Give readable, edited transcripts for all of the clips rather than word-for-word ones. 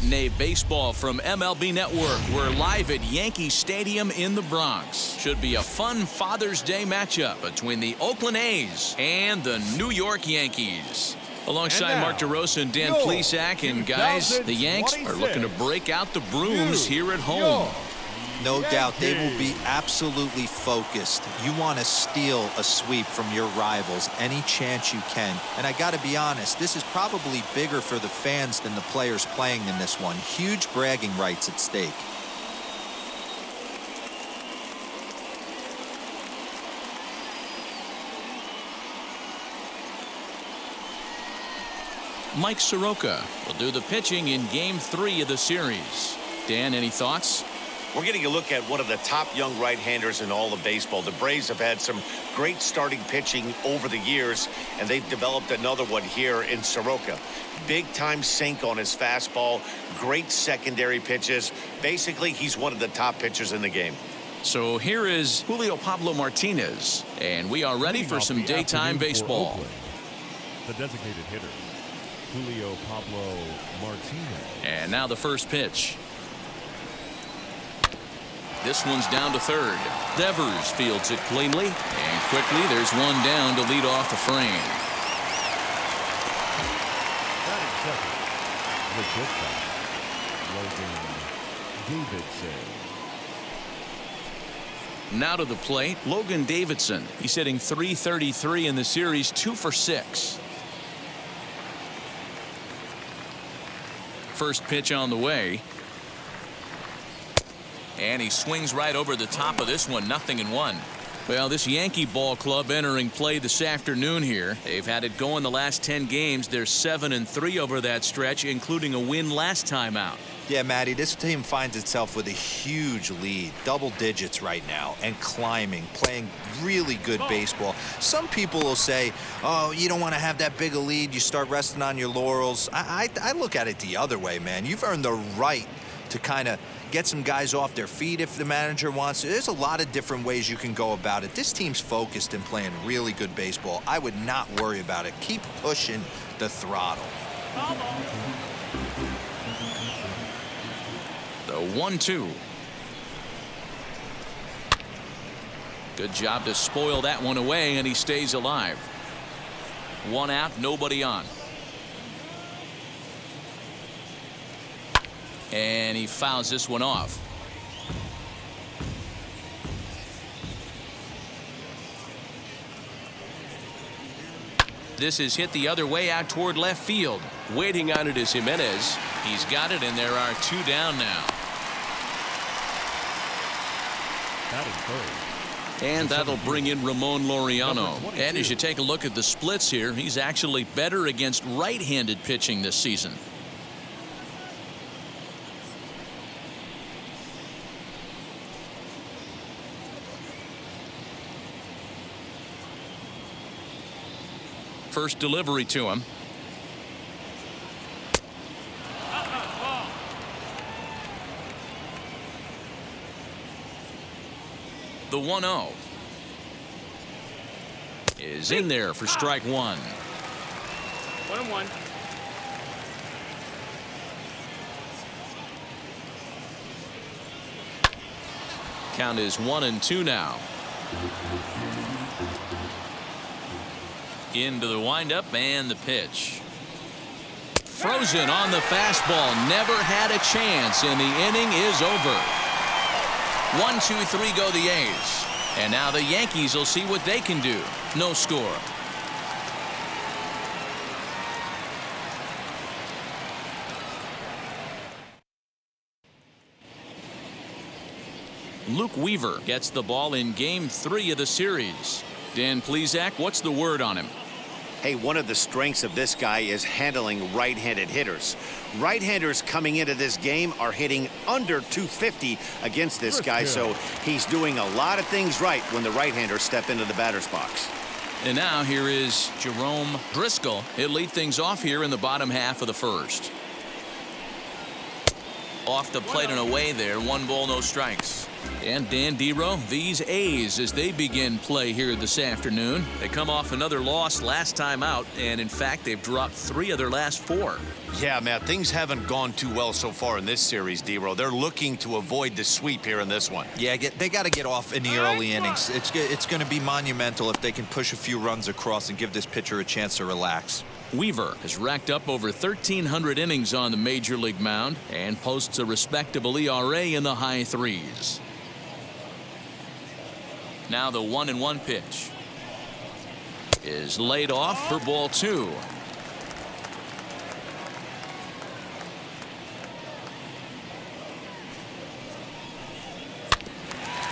matinee baseball from MLB Network. We're live at Yankee Stadium in the Bronx. Should be a fun Father's Day matchup between the Oakland A's and the New York Yankees. Alongside Mark DeRosa and Dan Plesac, and guys, the Yanks are looking to break out the brooms here at home. No doubt they will be absolutely focused. You want to steal a sweep from your rivals any chance you can. And I got to be honest, this is probably bigger for the fans than the players playing in this one. Huge bragging rights at stake. Mike Soroka will do the pitching in Game 3 of the series. Dan, any thoughts? We're getting a look at one of the top young right-handers in all of baseball. The Braves have had some great starting pitching over the years, and they've developed another one here in Soroka. Big-time sink on his fastball, great secondary pitches. Basically, he's one of the top pitchers in the game. So here is Julio Pablo Martinez, and we are ready for some daytime baseball. The designated hitter, Julio Pablo Martinez. And now the first pitch. This one's down to third. Devers fields it cleanly, and quickly there's one down to lead off the frame. Batting second, the shortstop, Logan Davidson. Now to the plate, Logan Davidson. He's hitting .333 in the series, 2 for 6. First pitch on the way. And he swings right over the top of this one, 0-1. Well, this Yankee ball club entering play this afternoon here. They've had it going the last 10 games. They're 7-3 over that stretch, including a win last time out. Yeah, Matty, this team finds itself with a huge lead, double digits right now, and climbing, playing really good baseball. Some people will say, oh, you don't want to have that big a lead. You start resting on your laurels. I look at it the other way, man. You've earned the right to kind of get some guys off their feet if the manager wants to. There's a lot of different ways you can go about it. This team's focused and playing really good baseball. I would not worry about it. Keep pushing the throttle. The 1-2. Good job to spoil that one away, and he stays alive. One out, nobody on. And he fouls this one off. This is hit the other way out toward left field. Waiting on it is Jimenez. He's got it, and there are 2 down now. And that'll bring in Ramon Laureano. And as you take a look at the splits here, he's actually better against right-handed pitching this season. First delivery to him. The 1-0 is in there for strike 1. 1-1. Count is 1-2 now. Into the windup and the pitch. Frozen on the fastball. Never had a chance, and the inning is over. 1-2-3 go the A's. And now the Yankees will see what they can do. No score. Luke Weaver gets the ball in Game 3 of the series. Dan Plesac, what's the word on him? Hey, one of the strengths of this guy is handling right-handed hitters. Right-handers coming into this game are hitting under 250 against this guy, so he's doing a lot of things right when the right-handers step into the batter's box. And now here is Jerome Driscoll. He'll lead things off here in the bottom half of the first. Off the plate and away there. 1 ball, no strikes. And Dan Dero, these A's as they begin play here this afternoon. They come off another loss last time out, and in fact, they've dropped 3 of their last 4. Yeah, Matt, things haven't gone too well so far in this series, Dero. They're looking to avoid the sweep here in this one. Yeah, they got to get off in the early innings. It's going to be monumental if they can push a few runs across and give this pitcher a chance to relax. Weaver has racked up over 1,300 innings on the major league mound and posts a respectable ERA in the high 3s. Now the 1-1 pitch is laid off for ball 2.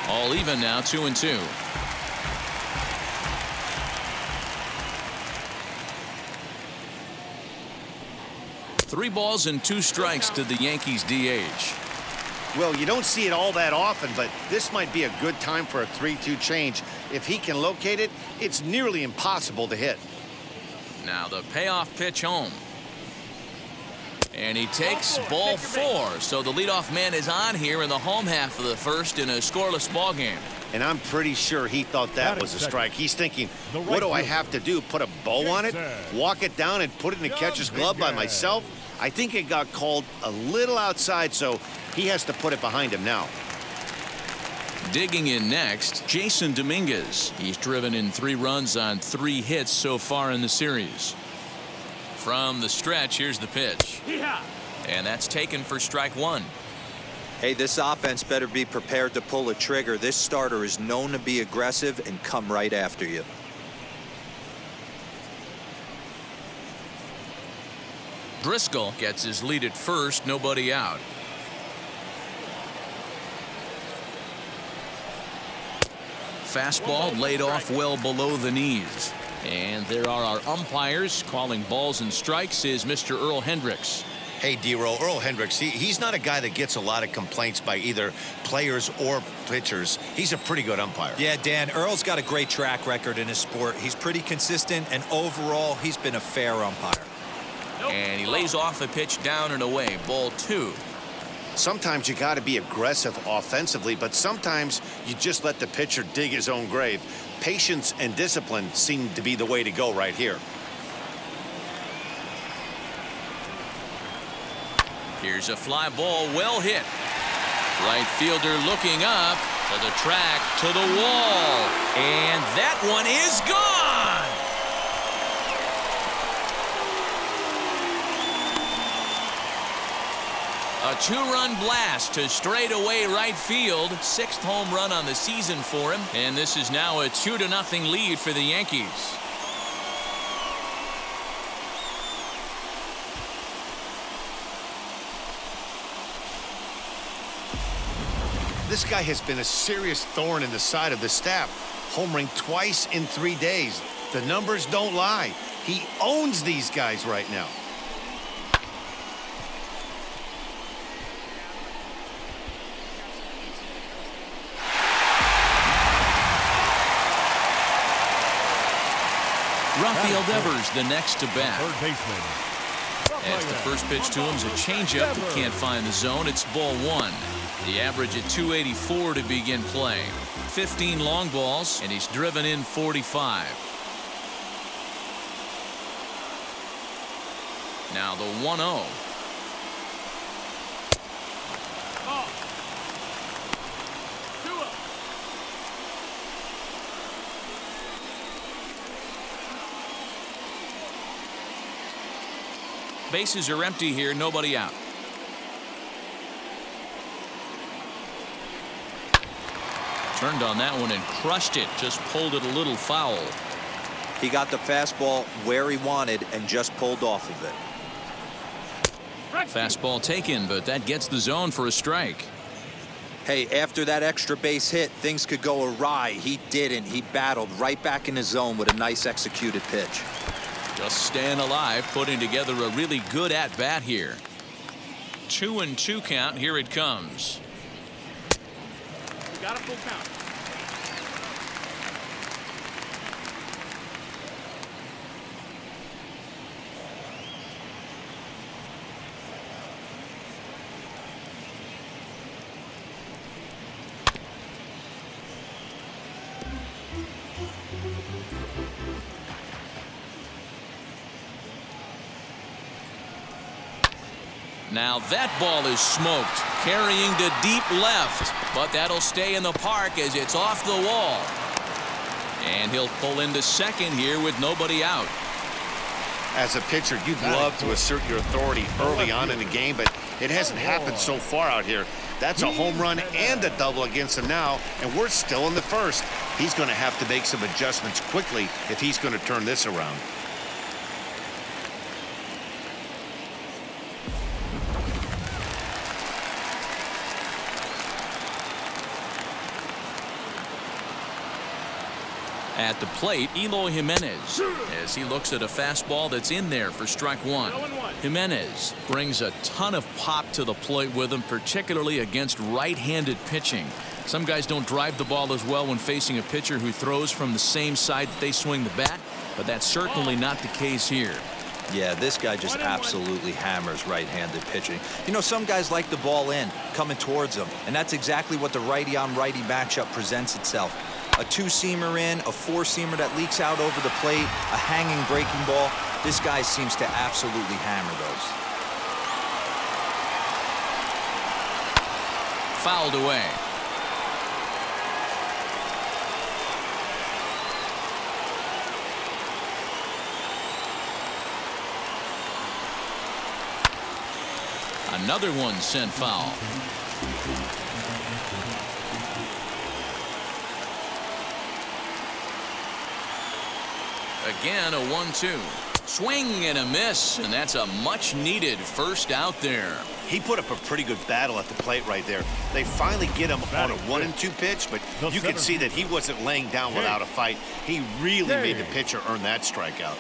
All even now, 2-2. Three balls and 2 strikes to the Yankees DH. Well, you don't see it all that often, but this might be a good time for a 3-2 change. If he can locate it, it's nearly impossible to hit. Now the payoff pitch home. And he takes ball 4. So the leadoff man is on here in the home half of the first in a scoreless ball game. And I'm pretty sure he thought that was a strike. He's thinking, what do I have to do? Put a bow on it? Walk it down and put it in the catcher's glove by myself? I think it got called a little outside, so he has to put it behind him now. Digging in next, Jason Dominguez. He's driven in 3 runs on 3 hits so far in the series. From the stretch, here's the pitch. And that's taken for strike 1. Hey, this offense better be prepared to pull a trigger. This starter is known to be aggressive and come right after you. Driscoll gets his lead at first, nobody out. Fastball laid off well below the knees. And there are our umpires. Calling balls and strikes is Mr. Earl Hendricks. Hey, Dero, Earl Hendricks, he's not a guy that gets a lot of complaints by either players or pitchers. He's a pretty good umpire. Yeah, Dan, Earl's got a great track record in his sport. He's pretty consistent, and overall, he's been a fair umpire. And he lays off a pitch down and away. Ball 2. Sometimes you got to be aggressive offensively, but sometimes you just let the pitcher dig his own grave. Patience and discipline seem to be the way to go right here. Here's a fly ball, well hit. Right fielder looking up to the track, to the wall. And that one is gone. A 2-run blast to straightaway right field. 6th home run on the season for him. And this is now a 2-0 lead for the Yankees. This guy has been a serious thorn in the side of the staff. Homering twice in 3 days. The numbers don't lie. He owns these guys right now. Rafael Devers the next to bat. Third baseman. As the first pitch to him is a changeup that can't find the zone. It's ball 1. The average at 284 to begin play. 15 long balls, and he's driven in 45. Now the 1-0. Bases are empty here, nobody out. Turned on that one and crushed it, just pulled it a little foul. He got the fastball where he wanted and just pulled off of it. Fastball taken, but that gets the zone for a strike. Hey, after that extra base hit, things could go awry. He didn't. He battled right back in the zone with a nice executed pitch. Just staying alive, putting together a really good at-bat here. 2-2 count. Here it comes. We got a full count. Now that ball is smoked, carrying to deep left, but that'll stay in the park as it's off the wall. And he'll pull into second here with nobody out. As a pitcher, you'd love to assert your authority early on in the game, but it hasn't happened so far out here. That's a home run and a double against him now, and we're still in the first. He's going to have to make some adjustments quickly if he's going to turn this around. At the plate, Eloy Jimenez, as he looks at a fastball that's in there for strike one. Jimenez brings a ton of pop to the plate with him, particularly against right-handed pitching. Some guys don't drive the ball as well when facing a pitcher who throws from the same side that they swing the bat, but that's certainly not the case here. Yeah, this guy just absolutely hammers right-handed pitching. You know, some guys like the ball in, coming towards them, and that's exactly what the righty-on-righty matchup presents itself. A two-seamer in, a four-seamer that leaks out over the plate, a hanging breaking ball. This guy seems to absolutely hammer those. Fouled away. Another one sent foul. Again, a 1-2. Swing and a miss, and that's a much-needed first out there. He put up a pretty good battle at the plate right there. They finally get him on a 1-2 pitch, but you could see that he wasn't laying down without a fight. He really made the pitcher earn that strikeout.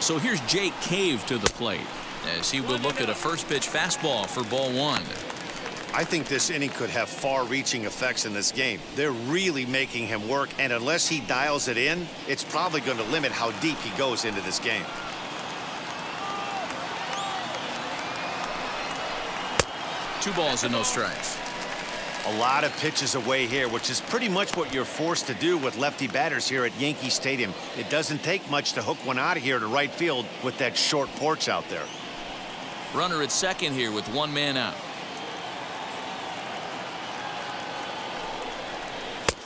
So here's Jake Cave to the plate as he will look at a first pitch fastball for ball one. I think this inning could have far-reaching effects in this game. They're really making him work, and unless he dials it in, it's probably going to limit how deep he goes into this game. Two balls and no strikes. A lot of pitches away here, which is pretty much what you're forced to do with lefty batters here at Yankee Stadium. It doesn't take much to hook one out of here to right field with that short porch out there. Runner at second here with one man out.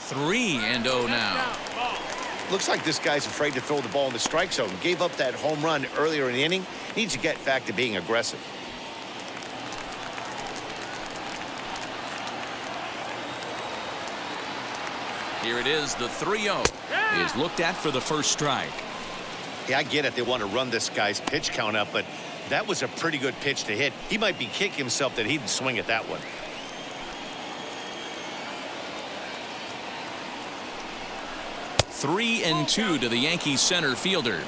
3-0 now. Looks like this guy's afraid to throw the ball in the strike zone. Gave up that home run earlier in the inning. Needs to get back to being aggressive. Here it is, the 3-0 is looked at for the first strike. Yeah, I get it. They want to run this guy's pitch count up, but that was a pretty good pitch to hit. He might be kicking himself that he didn't swing at that one. 3-2 to the Yankees center fielder.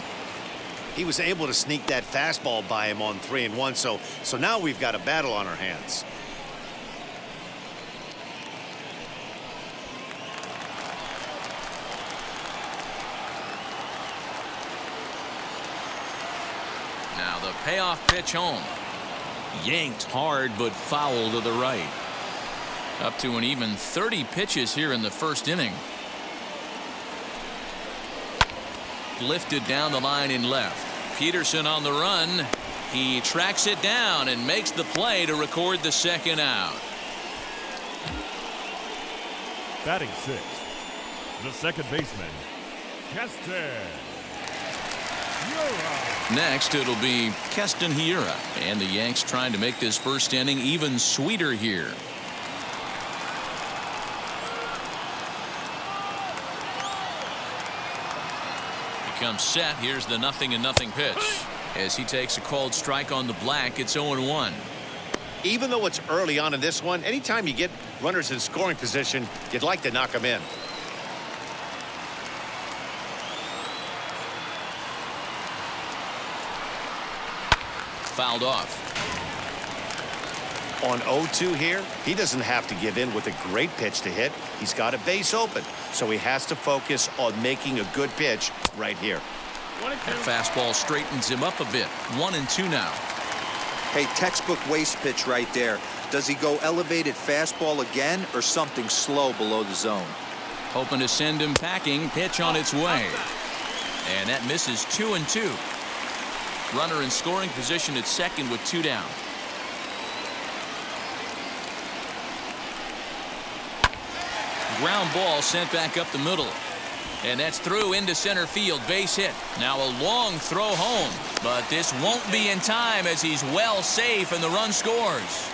He was able to sneak that fastball by him on 3-1, so now we've got a battle on our hands. Now the payoff pitch home. Yanked hard but foul to the right. Up to an even 30 pitches here in the first inning. Lifted down the line in left. Peterson on the run. He tracks it down and makes the play to record the second out. Batting sixth, the second baseman, Keston. Next, it'll be Keston Hiura, and the Yanks trying to make this first inning even sweeter here. He comes set. Here's the 0-0 pitch. As he takes a called strike on the black, it's 0-1. Even though it's early on in this one, anytime you get runners in scoring position, you'd like to knock them in. Fouled off. On 0-2 here, he doesn't have to give in with a great pitch to hit. He's got a base open, so he has to focus on making a good pitch right here. That fastball straightens him up a bit. 1-2 now. Hey, textbook waste pitch right there. Does he go elevated fastball again or something slow below the zone? Hoping to send him packing. Pitch on its way. And that misses. 2-2. Runner in scoring position at second with 2 down. Ground ball sent back up the middle. And that's through into center field. Base hit. Now a long throw home. But this won't be in time as he's well safe and the run scores.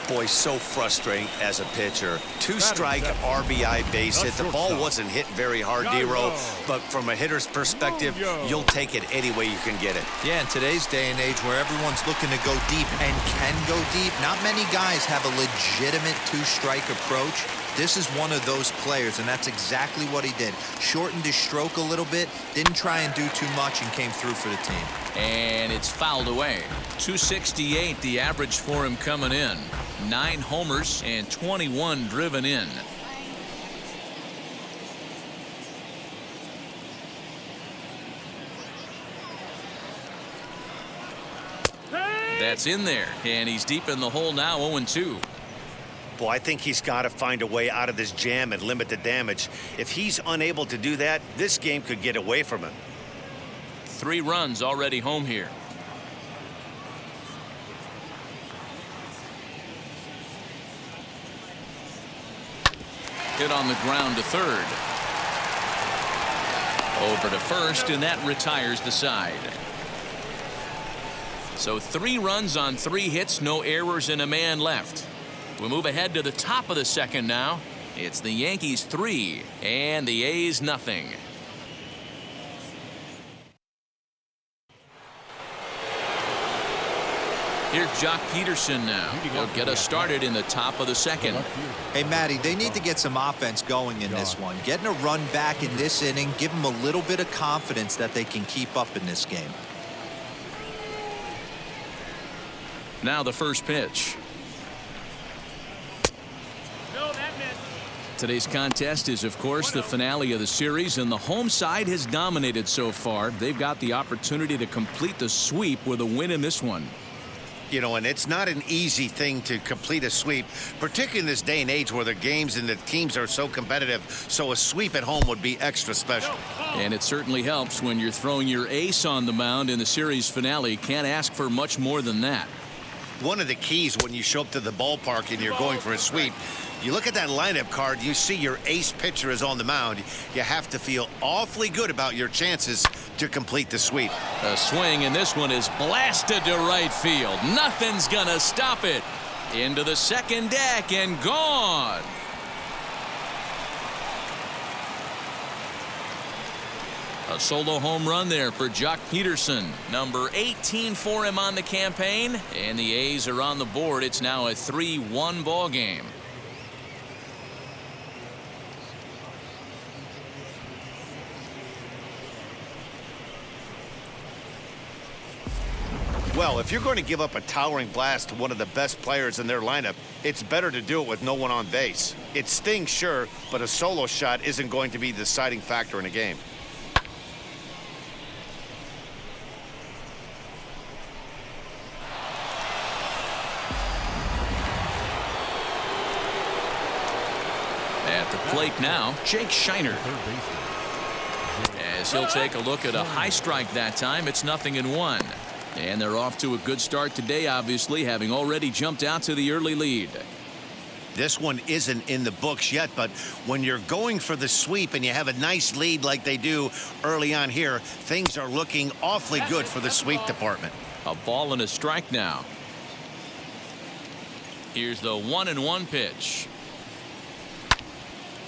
Boy, so frustrating as a pitcher. 2-strike RBI base hit. The ball wasn't hit very hard, D-Row, but from a hitter's perspective, you'll take it any way you can get it. Yeah, in today's day and age where everyone's looking to go deep and can go deep, not many guys have a legitimate 2-strike approach. This is one of those players, and that's exactly what he did. Shortened his stroke a little bit, didn't try and do too much, and came through for the team. And it's fouled away. 268 the average for him coming in. 9 homers and 21 driven in. That's in there, and he's deep in the hole now. 0-2. Boy, I think he's got to find a way out of this jam and limit the damage. If he's unable to do that, this game could get away from him. 3 runs already home here. Hit on the ground to third. Over to first, and that retires the side. So 3 runs on 3 hits, no errors, and a man left. We move ahead to the top of the second now. It's the Yankees 3 and the A's nothing. Here's Jock Peterson now. He'll get us started in the top of the second. Hey, Matty, they need to get some offense going in this one. Getting a run back in this inning, give them a little bit of confidence that they can keep up in this game. Now the first pitch. Today's contest is, of course, the finale of the series, and the home side has dominated so far. They've got the opportunity to complete the sweep with a win in this one. You know, and it's not an easy thing to complete a sweep, particularly in this day and age where the games and the teams are so competitive. So a sweep at home would be extra special. And it certainly helps when you're throwing your ace on the mound in the series finale. Can't ask for much more than that. One of the keys when you show up to the ballpark and you're going for a sweep, you look at that lineup card, you see your ace pitcher is on the mound. You have to feel awfully good about your chances to complete the sweep. A swing, and this one is blasted to right field. Nothing's gonna stop it. Into the second deck and gone. A solo home run there for Jock Peterson. Number 18 for him on the campaign. And the A's are on the board. It's now a 3-1 ball game. Well, if you're going to give up a towering blast to one of the best players in their lineup, it's better to do it with no one on base. It stings, sure, but a solo shot isn't going to be the deciding factor in a game. At the plate now, Jake Shiner. As he'll take a look at a high strike that time, it's 0-1. And they're off to a good start today, obviously, having already jumped out to the early lead. This one isn't in the books yet, but when you're going for the sweep and you have a nice lead like they do early on here, things are looking awfully good for the sweep department. A ball and a strike now. Here's the 1-1 pitch.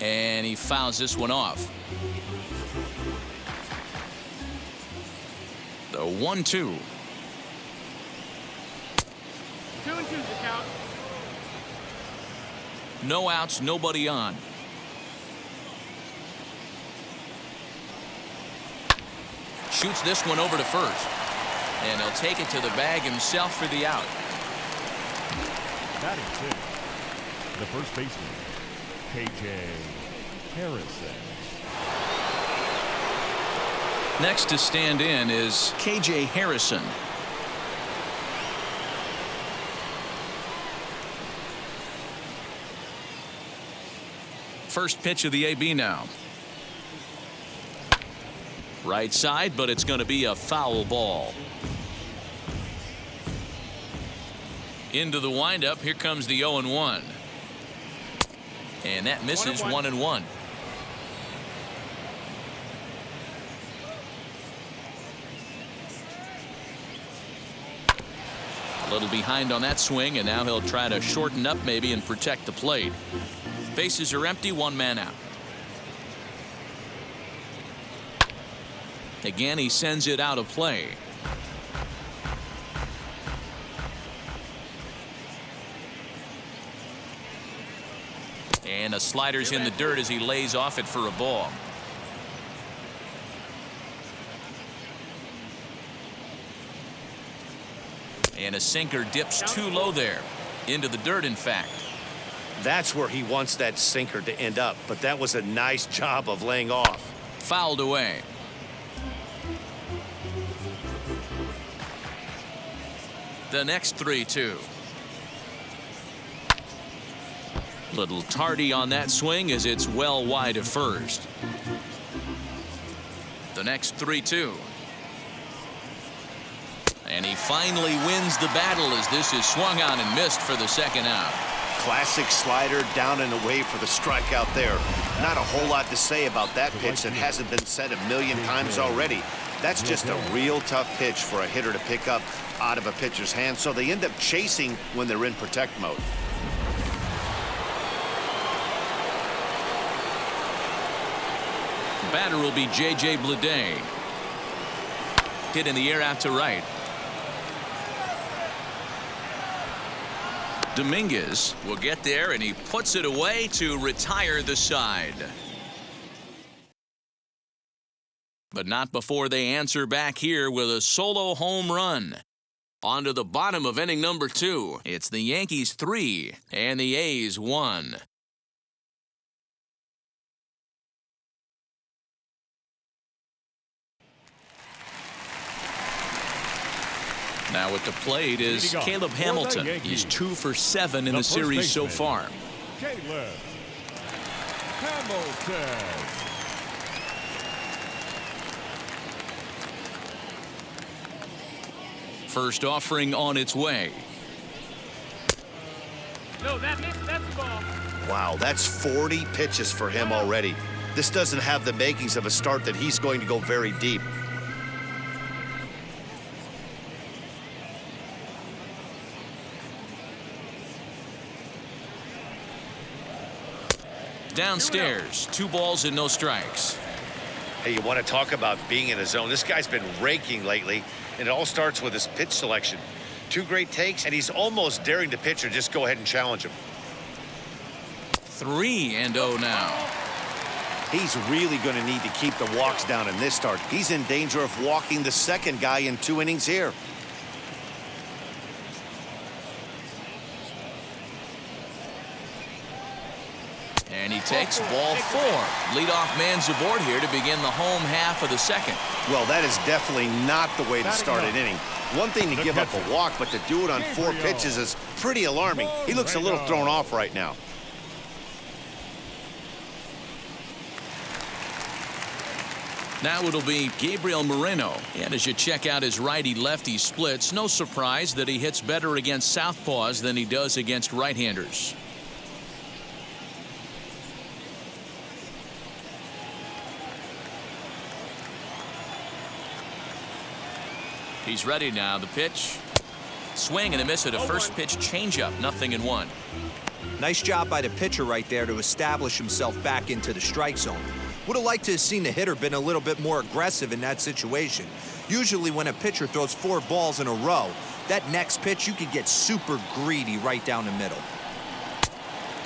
And he fouls this one off. The 1-2. 2-2's the count. No outs, nobody on. Shoots this one over to first. And he'll take it to the bag himself for the out. Batting sixth, the first baseman, KJ Harrison. Next to stand in is KJ Harrison. First pitch of the AB now. Right side, but it's going to be a foul ball. Into the windup. Here comes the 0-1. And that misses 1-1. A little behind on that swing, and now he'll try to shorten up maybe and protect the plate. Bases are empty, one man out. Again, he sends it out of play. And a slider's in the dirt as he lays off it for a ball. And a sinker dips too low there. Into the dirt, in fact. That's where he wants that sinker to end up, but that was a nice job of laying off. Fouled away. The next 3-2. Little tardy on that swing as it's well wide of first. The next 3-2. And he finally wins the battle as this is swung on and missed for the second out. Classic slider down and away for the strikeout there. Not a whole lot to say about that pitch that hasn't been said a million times already. That's just a real tough pitch for a hitter to pick up out of a pitcher's hand, so they end up chasing when they're in protect mode. Batter will be J.J. Bleday. Hit in the air out to right. Dominguez will get there, and he puts it away to retire the side. But not before they answer back here with a solo home run. On to the bottom of inning number 2. It's the Yankees 3 and the A's 1. Now at the plate is Caleb Hamilton. He's 2 for 7 in the series so far. Caleb Hamilton. First offering on its way. No, that's the ball. Wow, that's 40 pitches for him already. This doesn't have the makings of a start that he's going to go very deep. Downstairs, 2 balls and no strikes. Hey, you want to talk about being in a zone? This guy's been raking lately, and it all starts with his pitch selection. 2 great takes, and he's almost daring the pitcher just go ahead and challenge him. 3-0 now. He's really going to need to keep the walks down in this start. He's in danger of walking the second guy in 2 innings here. And he takes ball 4. Leadoff man's aboard here to begin the home half of the second. Well, that is definitely not the way to start an inning. One thing to give up a walk, but to do it on 4 pitches is pretty alarming. He looks a little thrown off right now. Now it'll be Gabriel Moreno. And as you check out his righty-lefty splits, no surprise that he hits better against southpaws than he does against right-handers. He's ready now. The pitch. Swing and a miss at a first pitch changeup. 0-1. Nice job by the pitcher right there to establish himself back into the strike zone. Would have liked to have seen the hitter been a little bit more aggressive in that situation. Usually when a pitcher throws 4 balls in a row, that next pitch you could get super greedy right down the middle.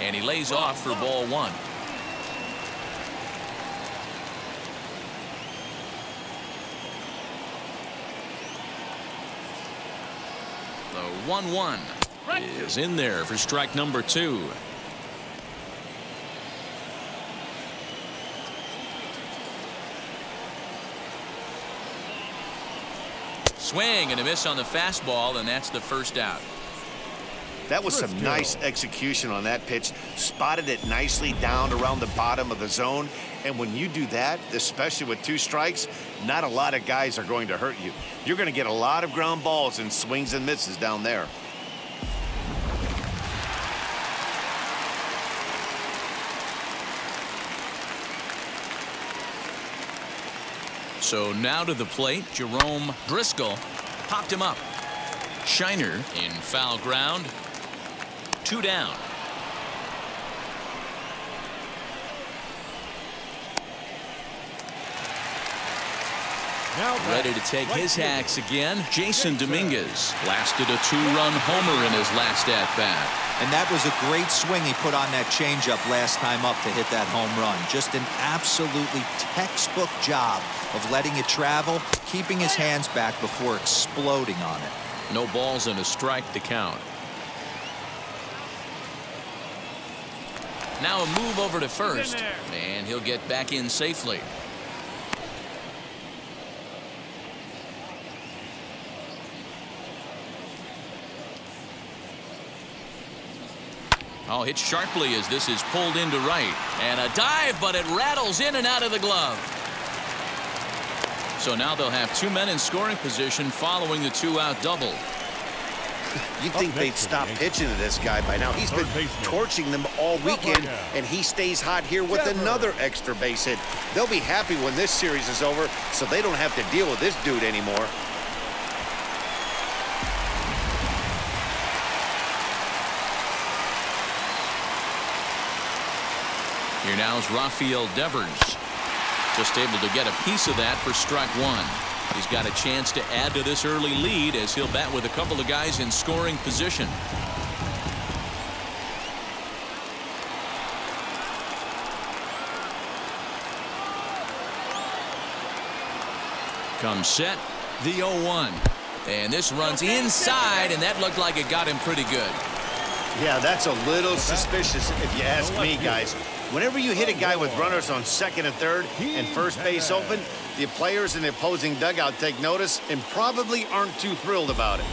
And he lays off for ball 1. The 1-1. is in there for strike number 2. Swing and a miss on the fastball, and that's the first out. That was some nice execution on that pitch. Spotted it nicely down around the bottom of the zone. And when you do that, especially with 2 strikes, not a lot of guys are going to hurt you. You're going to get a lot of ground balls and swings and misses down there. So now to the plate, Jerome Driscoll popped him up. Shiner in foul ground. 2 down. Now ready to take his hacks again. Jason Dominguez lasted a 2-run homer in his last at-bat. And that was a great swing he put on that changeup last time up to hit that home run. Just an absolutely textbook job of letting it travel, keeping his hands back before exploding on it. No balls and a strike to count. Now a move over to first, and he'll get back in safely. Oh, hit sharply as this is pulled into right. And a dive, but it rattles in and out of the glove. So now they'll have 2 men in scoring position following the 2-out double. You'd think they'd stop pitching to this guy by now. He's been torching them all weekend, and he stays hot here with another extra base hit. They'll be happy when this series is over, so they don't have to deal with this dude anymore. Here now is Rafael Devers. Just able to get a piece of that for strike 1. He's got a chance to add to this early lead as he'll bat with a couple of guys in scoring position. Comes set, the 0-1. And this runs inside, and that looked like it got him pretty good. Yeah, that's a little suspicious if you ask me, guys. Whenever you hit a guy with runners on second and third and first base open, the players in the opposing dugout take notice and probably aren't too thrilled about it.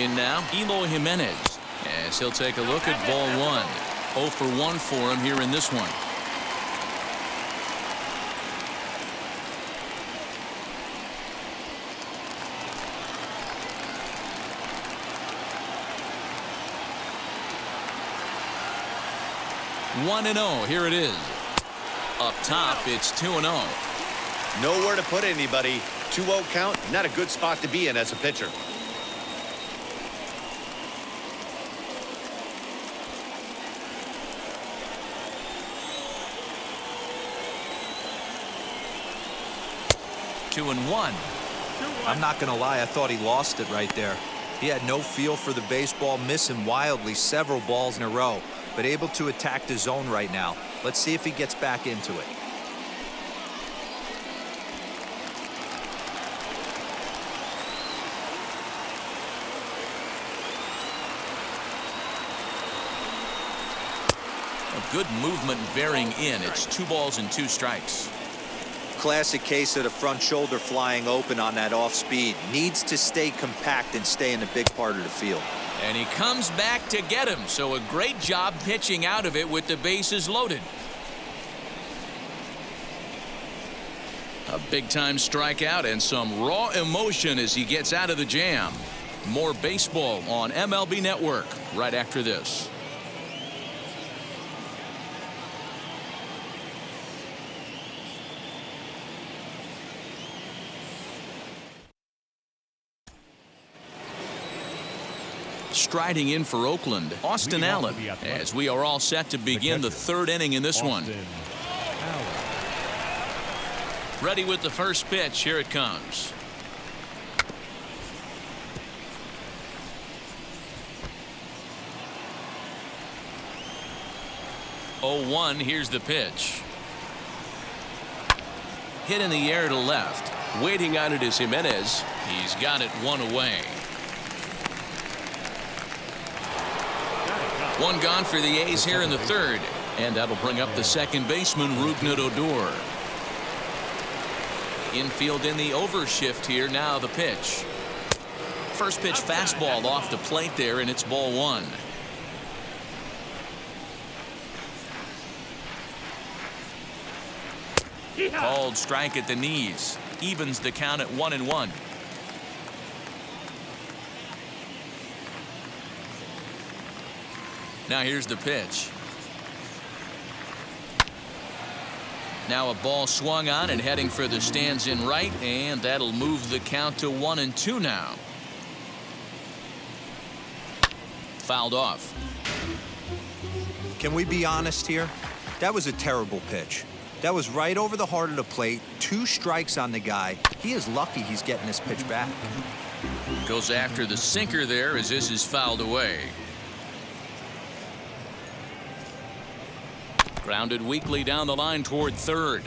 In now, Eloy Jimenez, as he'll take a look at ball 1. 0 for 1 for him here in this one. One and 0. Here it is. Up top, it's 2-0. Nowhere to put anybody. 2-0 count, not a good spot to be in as a pitcher. Two and 1. I'm not going to lie, I thought he lost it right there. He had no feel for the baseball, missing wildly several balls in a row, but able to attack the zone right now. Let's see if he gets back into it. A good movement bearing in. It's 2 balls and 2 strikes. Classic case of the front shoulder flying open on that off speed. Needs to stay compact and stay in the big part of the field. And he comes back to get him. So a great job pitching out of it with the bases loaded. A big-time strikeout and some raw emotion as he gets out of the jam. More baseball on MLB Network right after this. Striding in for Oakland, Austin Allen, as we are all set to begin the 3rd inning in this one. Ready with the first pitch. Here it comes. 0-1. Here's the pitch. Hit in the air to left. Waiting on it is Jimenez. He's got it one away. One gone for the A's here in the third. And that'll bring up the second baseman, Rougned Odor. Infield in the overshift here. Now the pitch. First pitch fastball off the plate there, and it's ball one. Called strike at the knees. Evens the count at 1-1. Now here's the pitch. Now a ball swung on and heading for the stands in right, and that'll move the count to 1-2 now. Fouled off. Can we be honest here? That was a terrible pitch. That was right over the heart of the plate. 2 strikes on the guy. He is lucky he's getting this pitch back. Goes after the sinker there as this is fouled away. Grounded weakly down the line toward third.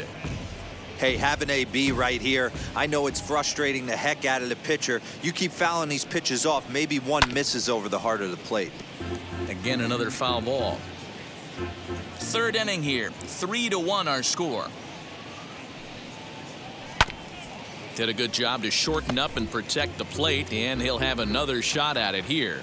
Hey, have an AB right here. I know it's frustrating the heck out of the pitcher. You keep fouling these pitches off. Maybe one misses over the heart of the plate. Again, another foul ball. Third inning here. 3-1 our score. Did a good job to shorten up and protect the plate, and he'll have another shot at it here.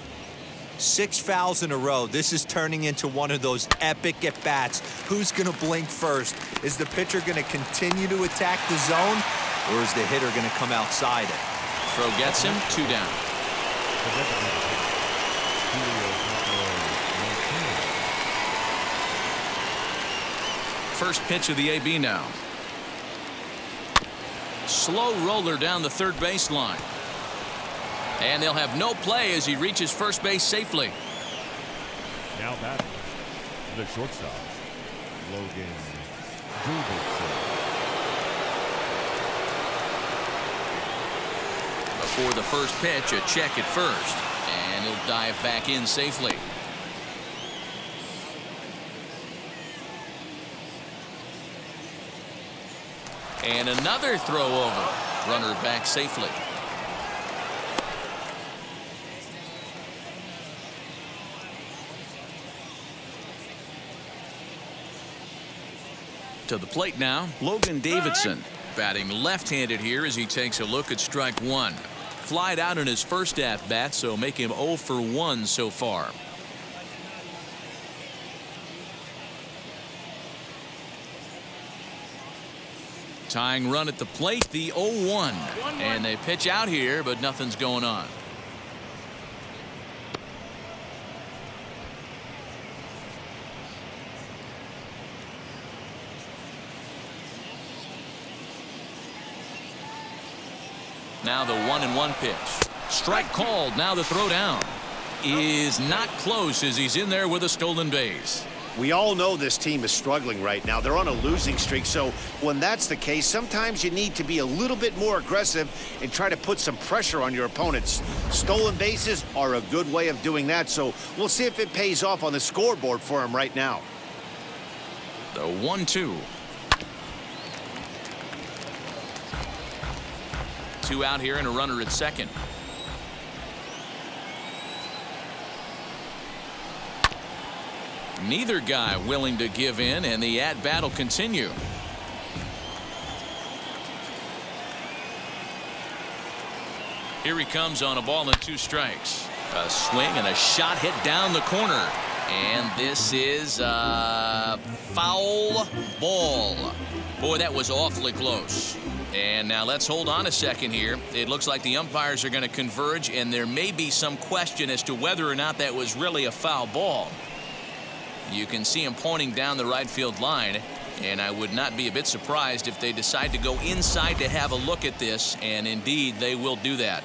6 fouls in a row. This is turning into one of those epic at-bats. Who's going to blink first? Is the pitcher going to continue to attack the zone, or is the hitter going to come outside it? Throw gets him. 2 down. First pitch of the AB now. Slow roller down the third baseline. And they'll have no play as he reaches first base safely. Now batting, the shortstop, Logan Davidson. Before the first pitch, a check at first. And he'll dive back in safely. And another throw over. Runner back safely. To the plate now, Logan Davidson, batting left-handed here as he takes a look at strike one. Flied out in his first at-bat, so make him 0 for 1 so far. Tying run at the plate, the 0-1. And they pitch out here, but nothing's going on. Now the 1-1 pitch. Strike called. Now the throw down is not close as he's in there with a stolen base. We all know this team is struggling right now. They're on a losing streak, so when that's the case, sometimes you need to be a little bit more aggressive and try to put some pressure on your opponents. Stolen bases are a good way of doing that, so we'll see if it pays off on the scoreboard for him right now. The 1-2. 2 out here and a runner at second. Neither guy willing to give in, and the at-bat will continue. Here he comes on a ball and 2 strikes. A swing and a shot hit down the corner. And this is a foul ball. Boy, that was awfully close. And now let's hold on a second here. It looks like the umpires are going to converge, and there may be some question as to whether or not that was really a foul ball. You can see him pointing down the right field line, and I would not be a bit surprised if they decide to go inside to have a look at this, and indeed they will do that.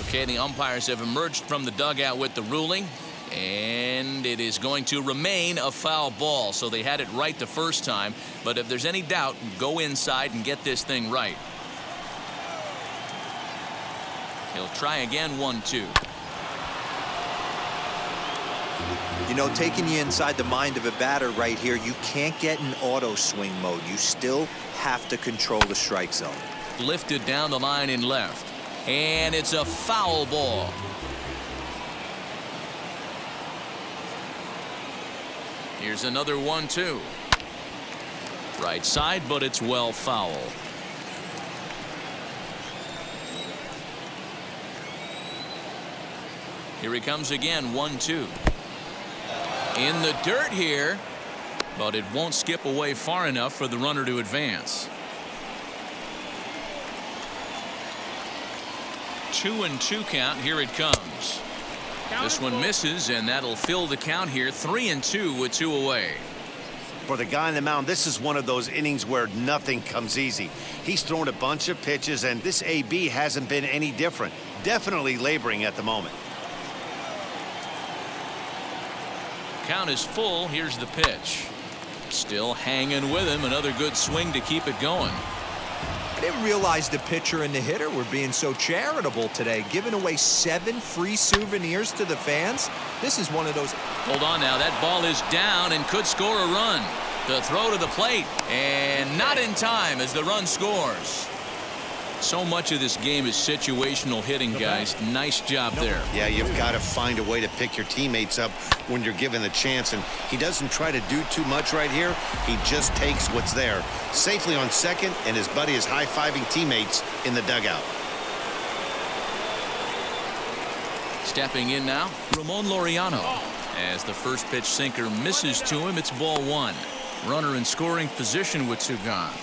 Okay, the umpires have emerged from the dugout with the ruling, And it is going to remain a foul ball. So they had it right the first time. But if there's any doubt, go inside and get this thing right. He'll try again, 1-2. You know, taking you inside the mind of a batter right here, you can't get in auto swing mode. You still have to control the strike zone. Lifted down the line in left. And it's a foul ball. Here's another 1-2. Right side, but it's well foul. Here he comes again, 1-2. In the dirt here, but it won't skip away far enough for the runner to advance. 2-2 count. Here it comes. This one misses, and that'll fill the count here. 3-2 with 2 away. For the guy on the mound, this is one of those innings where nothing comes easy. He's thrown a bunch of pitches, and this AB hasn't been any different. Definitely laboring at the moment. Count is full. Here's the pitch. Still hanging with him. Another good swing to keep it going. I didn't realize the pitcher and the hitter were being so charitable today, giving away 7 free souvenirs to the fans. This is one of those. Hold on now. That ball is down and could score a run. The throw to the plate, and not in time as the run scores. So much of this game is situational hitting, guys. Nice job there. Yeah, you've got to find a way to pick your teammates up when you're given the chance, and he doesn't try to do too much right here. He just takes what's there. Safely on second, and his buddy is high-fiving teammates in the dugout. Stepping in now, Ramon Laureano. As the first pitch sinker misses to him, it's ball 1. Runner in scoring position with 2 gone.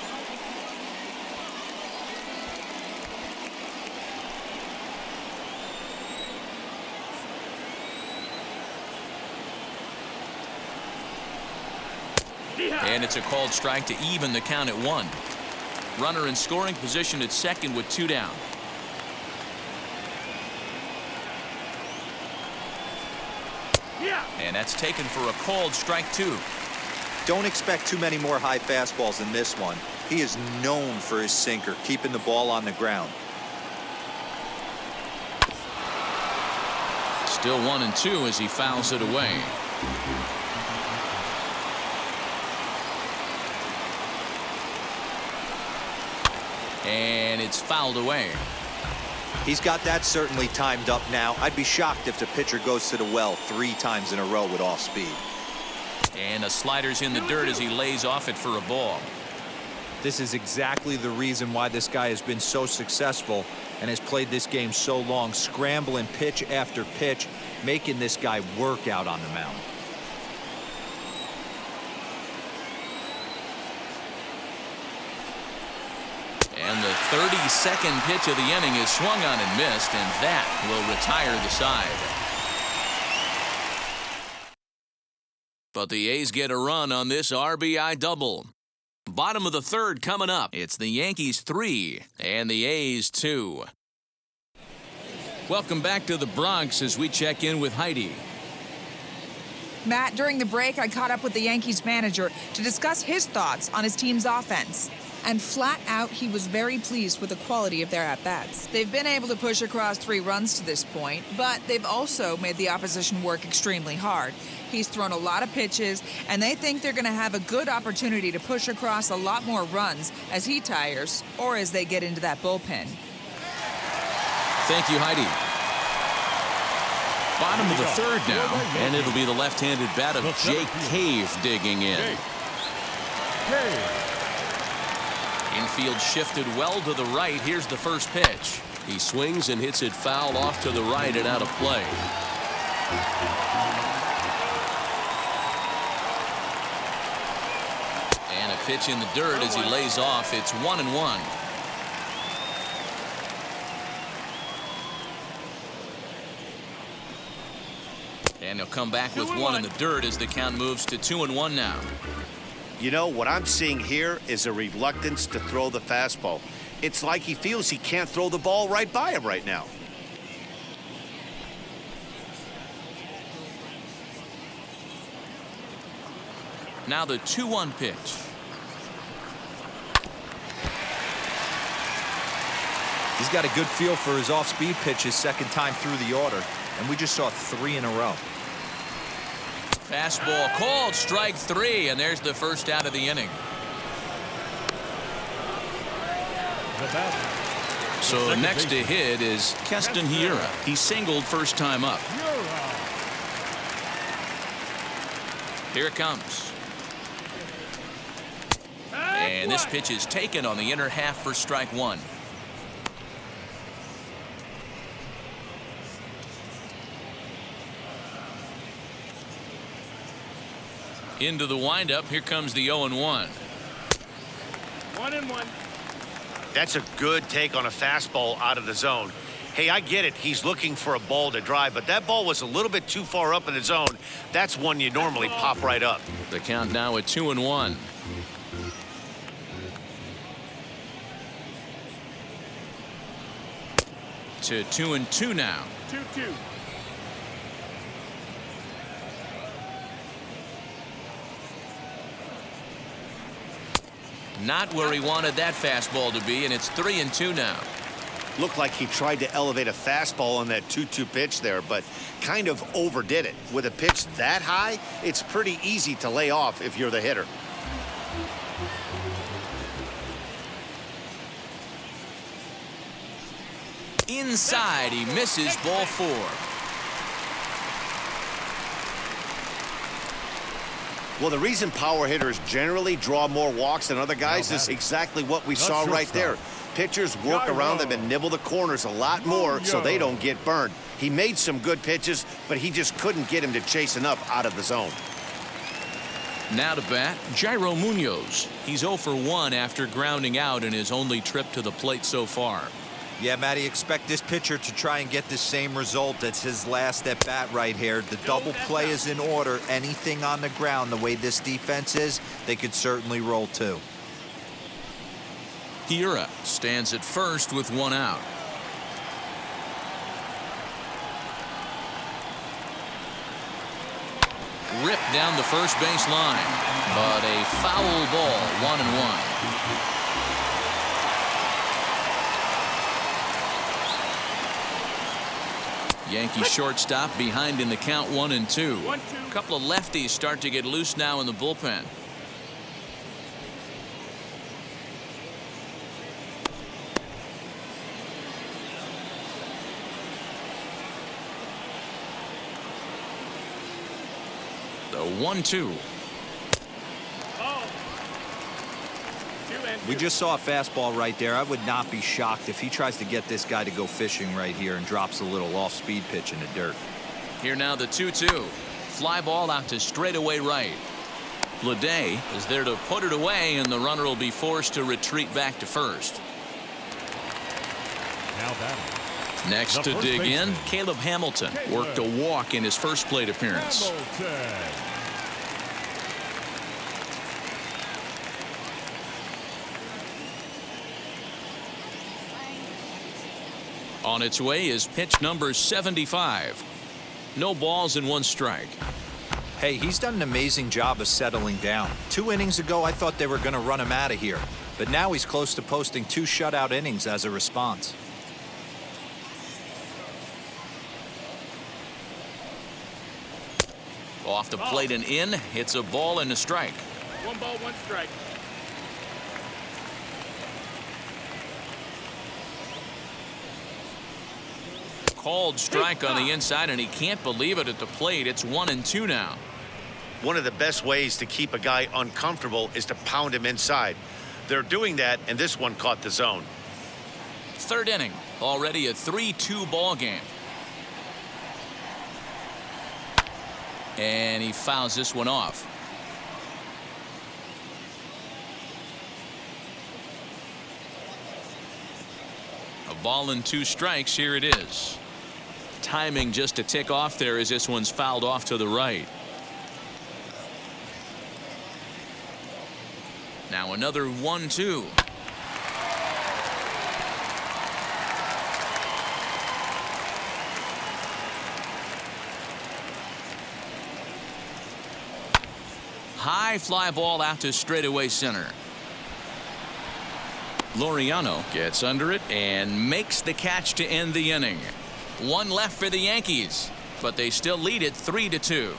And it's a called strike to even the count at 1. Runner in scoring position at second with 2 down. And that's taken for a called strike 2. Don't expect too many more high fastballs than this one. He is known for his sinker, keeping the ball on the ground. Still 1-2 as he fouls it away. And it's fouled away. He's got that certainly timed up now. I'd be shocked if the pitcher goes to the well 3 times in a row with off speed. And a slider's in the dirt as he lays off it for a ball. This is exactly the reason why this guy has been so successful and has played this game so long, scrambling pitch after pitch, making this guy work out on the mound. And the 32nd pitch of the inning is swung on and missed, and that will retire the side. But the A's get a run on this RBI double. Bottom of the 3rd coming up. It's the Yankees 3 and the A's 2. Welcome back to the Bronx as we check in with Heidi. Matt, during the break, I caught up with the Yankees manager to discuss his thoughts on his team's offense. And flat out, he was very pleased with the quality of their at-bats. They've been able to push across 3 runs to this point, but they've also made the opposition work extremely hard. He's thrown a lot of pitches, and they think they're going to have a good opportunity to push across a lot more runs as he tires or as they get into that bullpen. Thank you, Heidi. Bottom of the 3rd now, and it'll be the left-handed bat of Jake Cave digging in. Infield shifted well to the right. Here's the first pitch. He swings and hits it foul off to the right and out of play. And a pitch in the dirt as he lays off. It's 1-1. And he'll come back with 1 in the dirt as the count moves to 2-1 now. You know, what I'm seeing here is a reluctance to throw the fastball. It's like he feels he can't throw the ball right by him right now. Now the 2-1 pitch. He's got a good feel for his off-speed pitches second time through the order, and we just saw 3 in a row. Fastball called, strike 3, and there's the first out of the inning. So next to hit is Keston Hiura. He singled first time up. Here it comes. And this pitch is taken on the inner half for strike 1. Into the windup. Here comes the 0-1. 1-1. That's a good take on a fastball out of the zone. Hey, I get it. He's looking for a ball to drive, but that ball was a little bit too far up in the zone. That's one you normally pop right up. The count now at 2-1. To 2-2 now. 2-2. Not where he wanted that fastball to be, and it's 3-2 now. Looked like he tried to elevate a fastball on that 2-2 pitch there, but kind of overdid it. With a pitch that high, it's pretty easy to lay off if you're the hitter. Inside, he misses, ball 4. Well, the reason power hitters generally draw more walks than other guys is exactly what we saw right there. Pitchers work around them and nibble the corners a lot more so they don't get burned. He made some good pitches, but he just couldn't get him to chase enough out of the zone. Now to bat, Jairo Munoz. He's 0 for 1 after grounding out in his only trip to the plate so far. Yeah, Matty, expect this pitcher to try and get the same result. That's his last at bat right here. The double play is in order. Anything on the ground, the way this defense is, they could certainly roll 2. Hiura stands at first with 1 out. Ripped down the first base line, but a foul ball, 1-1. Yankee shortstop behind in the count 1-2. A couple of lefties start to get loose now in the bullpen. The 1-2. We just saw a fastball right there. I would not be shocked if he tries to get this guy to go fishing right here and drops a little off-speed pitch in the dirt. Here now the 2-2. Fly ball out to straightaway right. Leday is there to put it away, and the runner will be forced to retreat back to first. Now batting. Next to dig in, Caleb Hamilton worked a walk in his first plate appearance. On its way is pitch number 75. No balls and 1 strike. Hey, he's done an amazing job of settling down. 2 innings ago, I thought they were going to run him out of here. But now he's close to posting 2 shutout innings as a response. Off the plate and in. It's a ball and a strike. 1 ball, 1 strike. Called strike on the inside, and he can't believe it at the plate. It's 1-2 now. One of the best ways to keep a guy uncomfortable is to pound him inside. They're doing that, and this one caught the zone. 3rd inning, already a 3-2 ball game. And he fouls this one off. A ball and 2 strikes. Here it is. Timing just to tick off there as this one's fouled off to the right. Now another 1-2. High high fly ball out to straightaway center. Laureano gets under it and makes the catch to end the inning. One left for the Yankees, but they still lead it 3-2.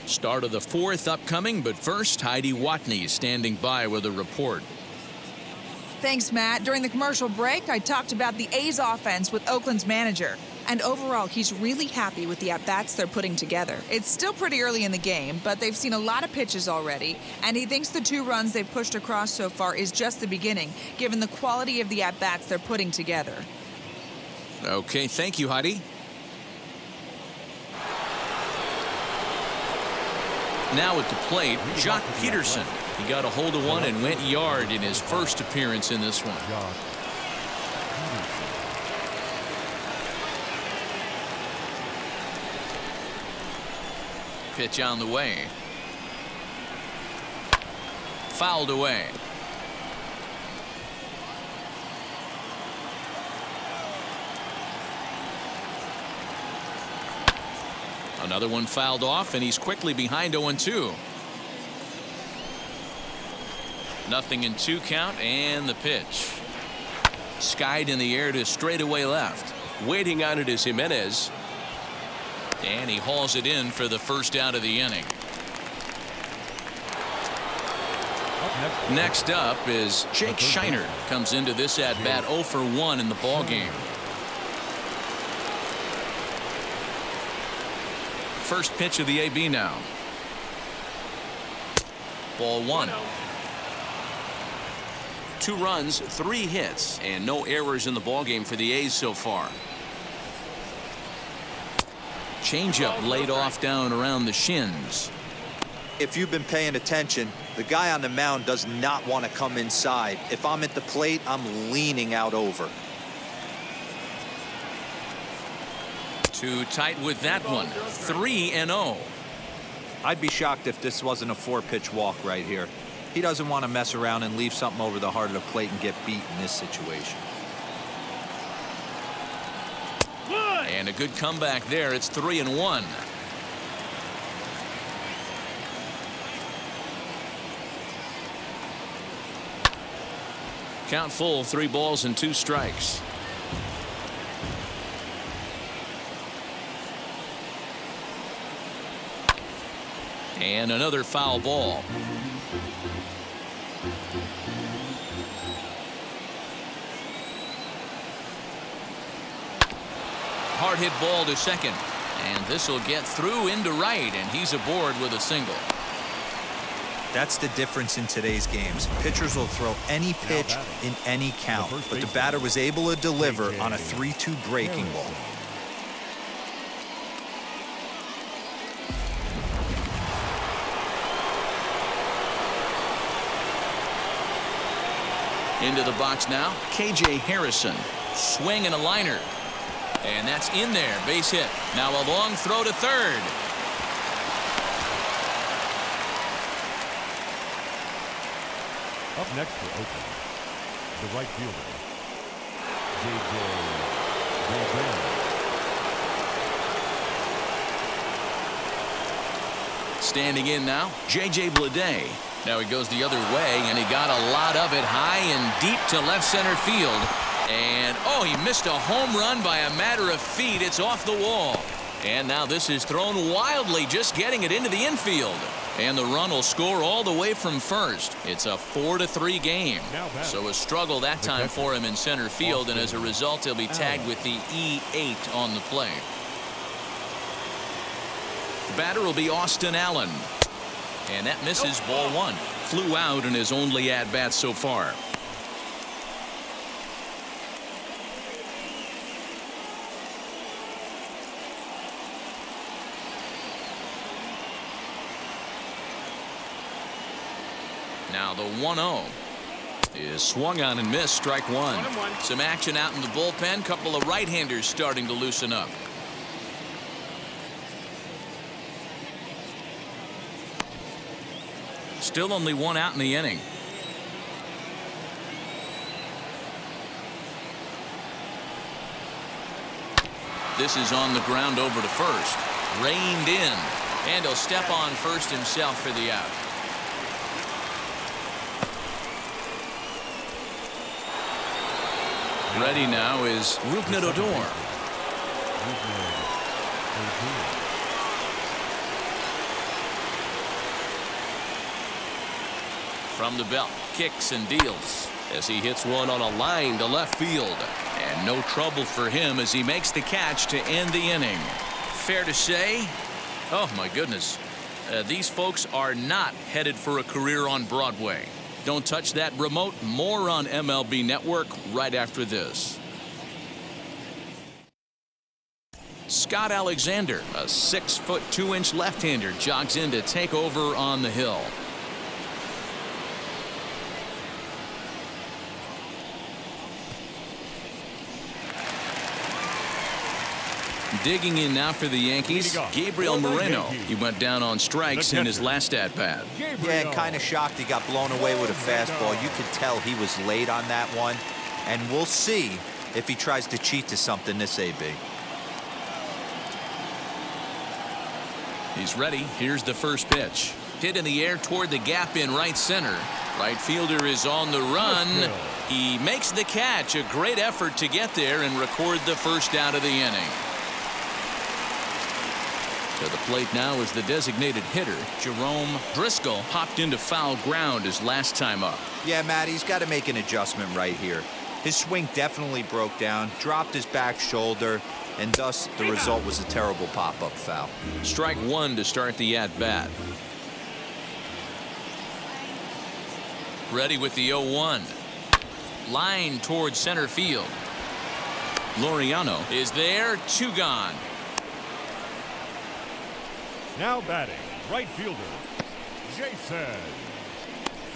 Start of the fourth upcoming, but first, Heidi Watney standing by with a report. Thanks, Matt. During the commercial break, I talked about the A's offense with Oakland's manager. And overall, he's really happy with the at-bats they're putting together. It's still pretty early in the game, but they've seen a lot of pitches already, and he thinks the 2 runs they've pushed across so far is just the beginning, given the quality of the at-bats they're putting together. Okay, thank you, Heidi. Now at the plate, Jock Peterson. He got a hold of one and went yard in his first appearance in this one. Pitch on the way. Fouled away. Another one fouled off, and he's quickly behind 0-2. Nothing in 2 count, and the pitch. Skied in the air to straightaway left. Waiting on it is Jimenez. And he hauls it in for the first out of the inning. Next up is Jake Shiner. Comes into this at bat 0 for 1 in the ball game. First pitch of the AB now. Ball 1. 2 runs, 3 hits, and no errors in the ball game for the A's so far. Changeup laid off down around the shins. If you've been paying attention, the guy on the mound does not want to come inside. If I'm at the plate, I'm leaning out over. Too tight with that one. 3-0. I'd be shocked if this wasn't a 4-pitch walk right here. He doesn't want to mess around and leave something over the heart of the plate and get beat in this situation. And a good comeback there. It's 3-1. Count full, 3 balls and 2 strikes. And another foul ball. Hard hit ball to second, and this will get through into right, and he's aboard with a single. That's the difference in today's games. Pitchers will throw any pitch in any count, but the batter was able to deliver on a 3-2 breaking ball. Into the box now, KJ Harrison. Swing and a liner. And that's in there. Base hit. Now a long throw to third. Up next for Oakland, the right fielder, J.J. Standing in now, J.J. Bleday. Now he goes the other way, and he got a lot of it high and deep to left center field. And, oh, he missed a home run by a matter of feet. It's off the wall. And now this is thrown wildly, just getting it into the infield. And the run will score all the way from first. It's a 4-3 game. So a struggle that time for him in center field, and as a result, he'll be tagged with the E8 on the play. The batter will be Austin Allen. And that misses ball 1. Flew out in his only at-bat so far. Now the 1-0 is swung on and missed. Strike 1. Some action out in the bullpen. Couple of right-handers starting to loosen up. Still only 1 out in the inning. This is on the ground over to first. Reined in. And he'll step on first himself for the out. Ready now is Rougned Odor. From the belt, kicks and deals as he hits one on a line to left field. And no trouble for him as he makes the catch to end the inning. Fair to say, oh my goodness, these folks are not headed for a career on Broadway. Don't touch that remote. More on MLB Network right after this. Scott Alexander, a 6'2" left-hander, jogs in to take over on the hill. Digging in now for the Yankees, Gabriel Moreno. He went down on strikes in his last at-bat. Yeah, kind of shocked he got blown away with a fastball. You could tell he was late on that one. And we'll see if he tries to cheat to something this AB. He's ready. Here's the first pitch. Hit in the air toward the gap in right center. Right fielder is on the run. He makes the catch. A great effort to get there and record the first out of the inning. To the plate now is the designated hitter, Jerome Driscoll. Hopped into foul ground his last time up. Yeah, Matt, he's got to make an adjustment right here. His swing definitely broke down, dropped his back shoulder, and thus the result was a terrible pop-up foul. Strike one to start the at-bat. Ready with the 0-1. Line towards center field. Laureano is there, 2 gone. Now batting, right fielder, Jason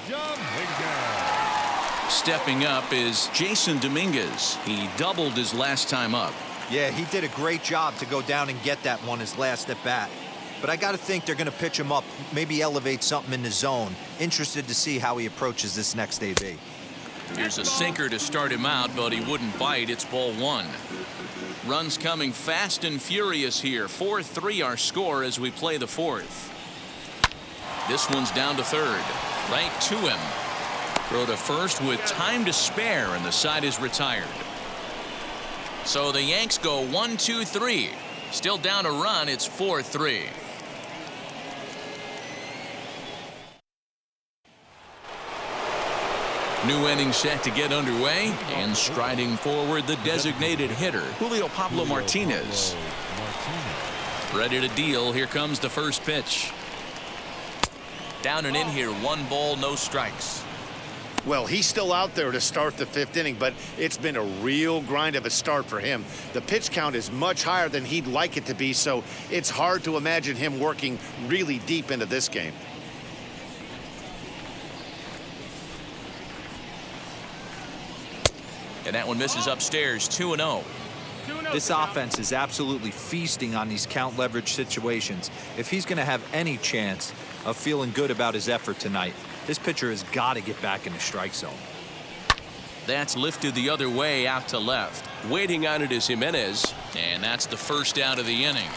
Dominguez. Stepping up is Jason Dominguez. He doubled his last time up. Yeah, he did a great job to go down and get that one his last at bat. But I got to think they're going to pitch him up, maybe elevate something in the zone. Interested to see how he approaches this next AB. Here's a sinker to start him out, but he wouldn't bite. It's ball 1. Runs coming fast and furious here. 4-3 our score as we play the 4th. This one's down to third. Right to him. Throw to first with time to spare, and the side is retired. So the Yanks go 1-2-3. Still down a run. It's 4-3. New inning set to get underway, and striding forward the designated hitter, Julio Pablo Martinez. Ready to deal. Here comes the first pitch. Down and in here. 1 ball, no strikes. Well, he's still out there to start the 5th inning, but it's been a real grind of a start for him. The pitch count is much higher than he'd like it to be, so it's hard to imagine him working really deep into this game. And that one misses upstairs. 2-0. This offense is absolutely feasting on these count leverage situations. If he's going to have any chance of feeling good about his effort tonight, this pitcher has got to get back in the strike zone. That's lifted the other way out to left. Waiting on it is Jimenez, and that's the first out of the inning.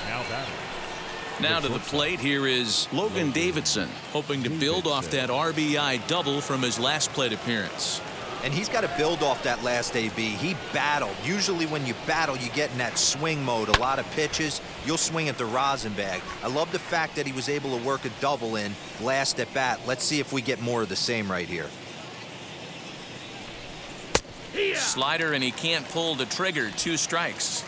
Now batting. Now to the plate, here is Logan Davidson, hoping to build off that RBI double from his last plate appearance. And he's got to build off that last AB. He battled. Usually when you battle, you get in that swing mode. A lot of pitches, you'll swing at the rosin bag. I love the fact that he was able to work a double in last at bat. Let's see if we get more of the same right here. Slider, and he can't pull the trigger. 2 strikes.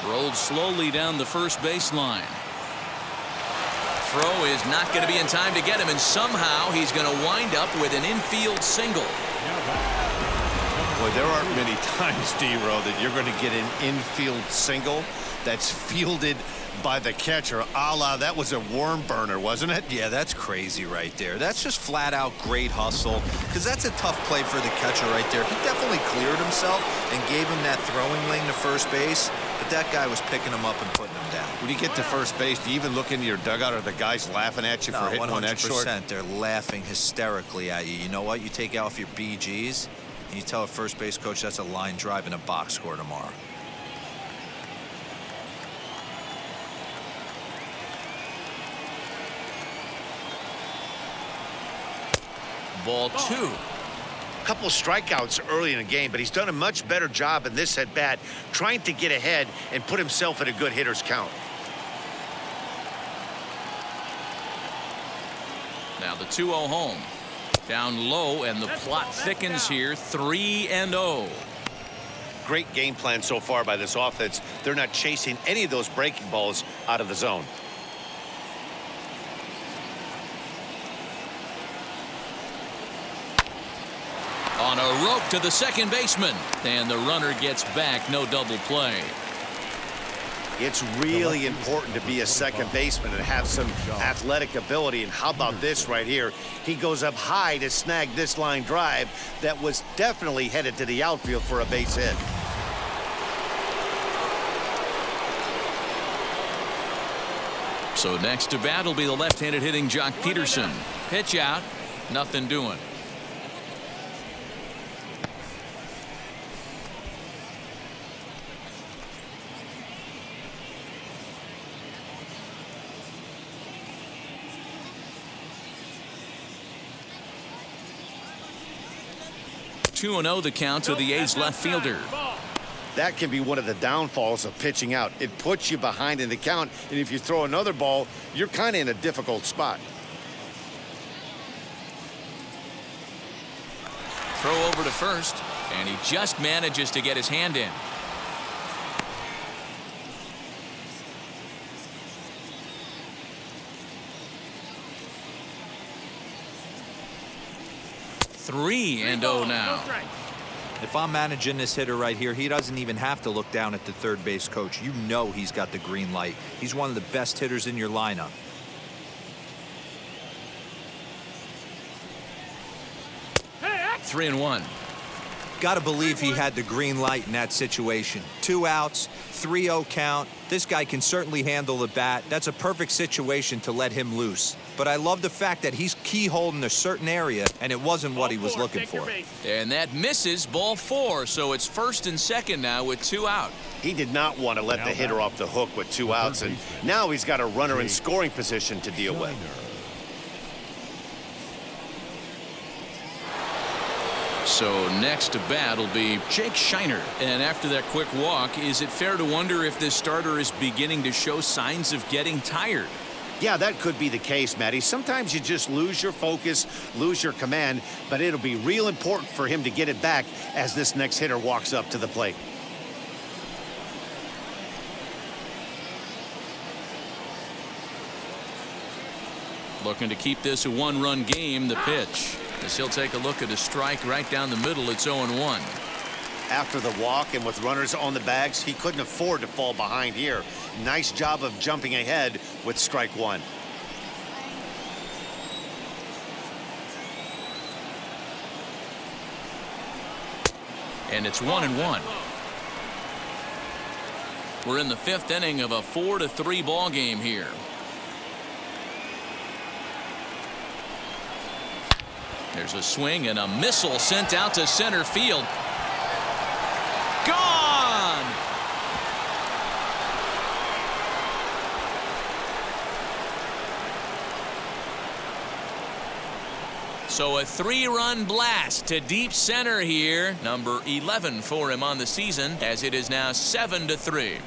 Rolled slowly down the first baseline. Throw is not going to be in time to get him, and somehow he's going to wind up with an infield single. Boy, there aren't many times, D-Row, that you're going to get an infield single that's fielded by the catcher. A la, that was a worm burner, wasn't it? Yeah, that's crazy right there. That's just flat out great hustle, because that's a tough play for the catcher right there. He definitely cleared himself and gave him that throwing lane to first base, but that guy was picking him up and putting him down. When you get to first base, do you even look into your dugout? Are the guys laughing at you for hitting one that short? 100%. They're laughing hysterically at you. You know what? You take off your BGs and you tell a first base coach that's a line drive and a box score tomorrow. Ball 2. A couple strikeouts early in the game, but he's done a much better job in this at bat trying to get ahead and put himself in a good hitter's count. Now the 2-0 home. Down low, and the plot thickens here. 3-0. Great game plan so far by this offense. They're not chasing any of those breaking balls out of the zone. On a rope to the second baseman, and the runner gets back. No double play. It's really important to be a second baseman and have some athletic ability. And how about this right here? He goes up high to snag this line drive that was definitely headed to the outfield for a base hit. So next to bat will be the left-handed hitting Jock Peterson. Pitch out, nothing doing. Two 2-0 the count to the A's left fielder. That can be one of the downfalls of pitching out. It puts you behind in the count, and if you throw another ball, you're kind of in a difficult spot. Throw over to first, and he just manages to get his hand in. Three and 0 now. If I'm managing this hitter right here, he doesn't even have to look down at the third base coach. You know he's got the green light. He's one of the best hitters in your lineup. Hey, 3-1. Got to believe he had the green light in that situation. 2 outs, 3-0 count. This guy can certainly handle the bat. That's a perfect situation to let him loose. But I love the fact that he's keyholed in a certain area, and it wasn't what he was looking for. And that misses. Ball 4, so it's first and second now with 2 out. He did not want to let the hitter off the hook with 2 outs, and now he's got a runner in scoring position to deal with. So next to bat will be Jake Shiner. And after that quick walk, is it fair to wonder if this starter is beginning to show signs of getting tired? Yeah, that could be the case, Matty. Sometimes you just lose your focus, lose your command, but it'll be real important for him to get it back as this next hitter walks up to the plate. Looking to keep this a 1-run game. The pitch, as he'll take a look at a strike right down the middle. It's 0-1. After the walk and with runners on the bags, he couldn't afford to fall behind here. Nice job of jumping ahead with strike 1. And it's 1-1. We're in the 5th inning of a 4-3 ball game here. There's a swing and a missile sent out to center field. Gone! So a 3-run blast to deep center here. Number 11 for him on the season, as it is now 7-3.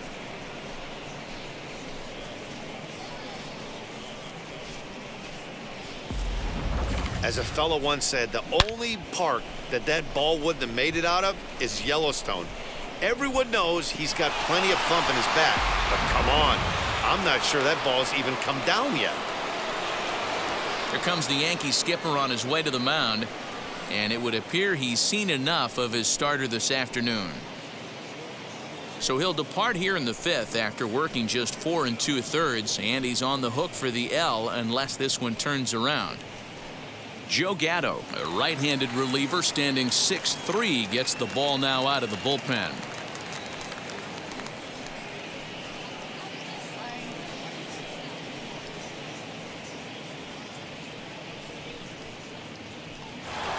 As a fellow once said, the only park that ball wouldn't have made it out of is Yellowstone. Everyone knows he's got plenty of thump in his bat, but come on, I'm not sure that ball's even come down yet. Here comes the Yankee skipper on his way to the mound, and it would appear he's seen enough of his starter this afternoon. So he'll depart here in the 5th after working just 4 2/3, and he's on the hook for the L unless this one turns around. Joe Gatto, a right-handed reliever standing 6'3", gets the ball now out of the bullpen.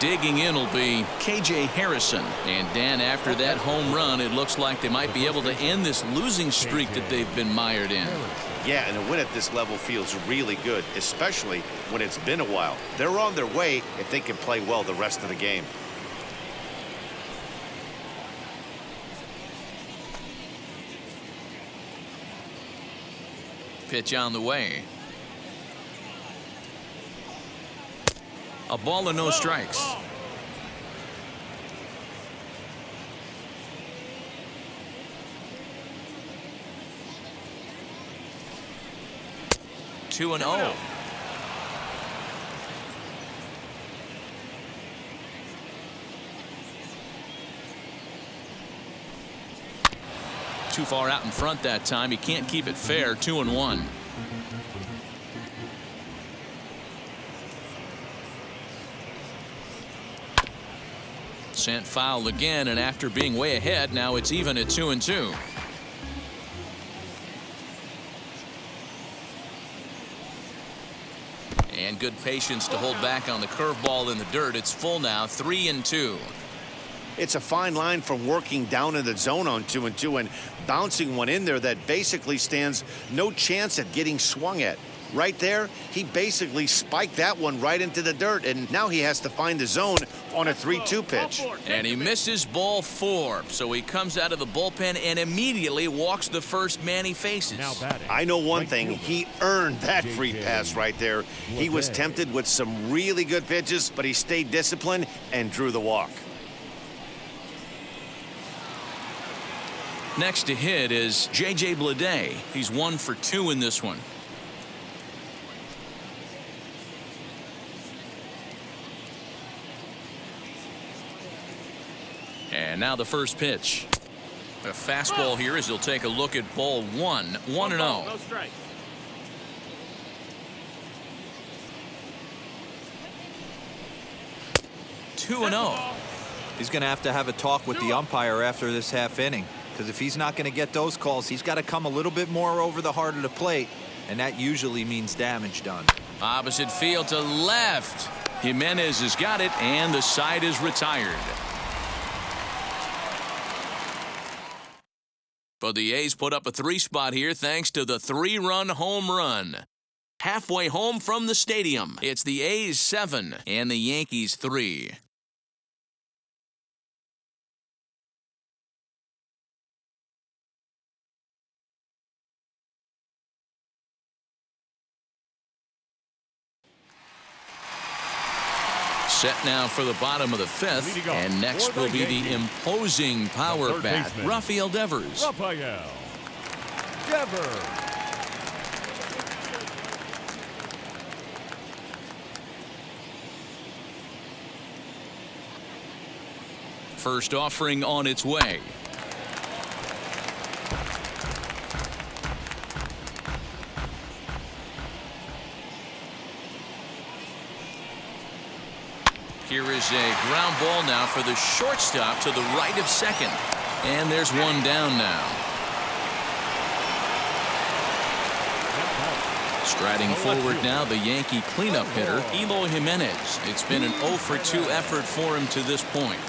Digging in will be K.J. Harrison. And Dan, after that home run, it looks like they might be able to end this losing streak that they've been mired in. Yeah, and a win at this level feels really good, especially when it's been a while. They're on their way if they can play well the rest of the game. Pitch on the way. A ball and no strikes. Two and 0. Too far out in front that time. He can't keep it fair. 2 and 1. Sent foul again, and after being way ahead, now it's even at 2 and 2. And good patience to hold back on the curveball in the dirt. It's full now, 3 and 2. It's a fine line from working down in the zone on 2 and 2 and bouncing one in there that basically stands no chance at getting swung at. Right there, he basically spiked that one right into the dirt, and now he has to find the zone on a 3-2 pitch. And he misses ball 4, so he comes out of the bullpen and immediately walks the first man he faces. Now batting. I know one thing, he earned that free pass right there. He was tempted with some really good pitches, but he stayed disciplined and drew the walk. Next to hit is J.J. Bleday. He's 1 for 2 in this one. And now the first pitch. A fastball here as he'll take a look at ball 1. 1 and 0. No strikes. Two and 0. He's going to have a talk with the umpire after this half inning, because if he's not going to get those calls, he's got to come a little bit more over the heart of the plate, and that usually means damage done. Opposite field to left. Jimenez has got it, and the side is retired. But the A's put up a 3 spot here thanks to the 3-run home run. Halfway home from the stadium, it's the A's 7 and the Yankees 3. Set now for the bottom of the 5th, and next will be the imposing power bat, Rafael Devers. Rafael Devers. First offering on its way. Here is a ground ball now for the shortstop to the right of second. And there's one down now. Striding forward now, the Yankee cleanup hitter, Eloy Jimenez. It's been an 0 for 2 effort for him to this point.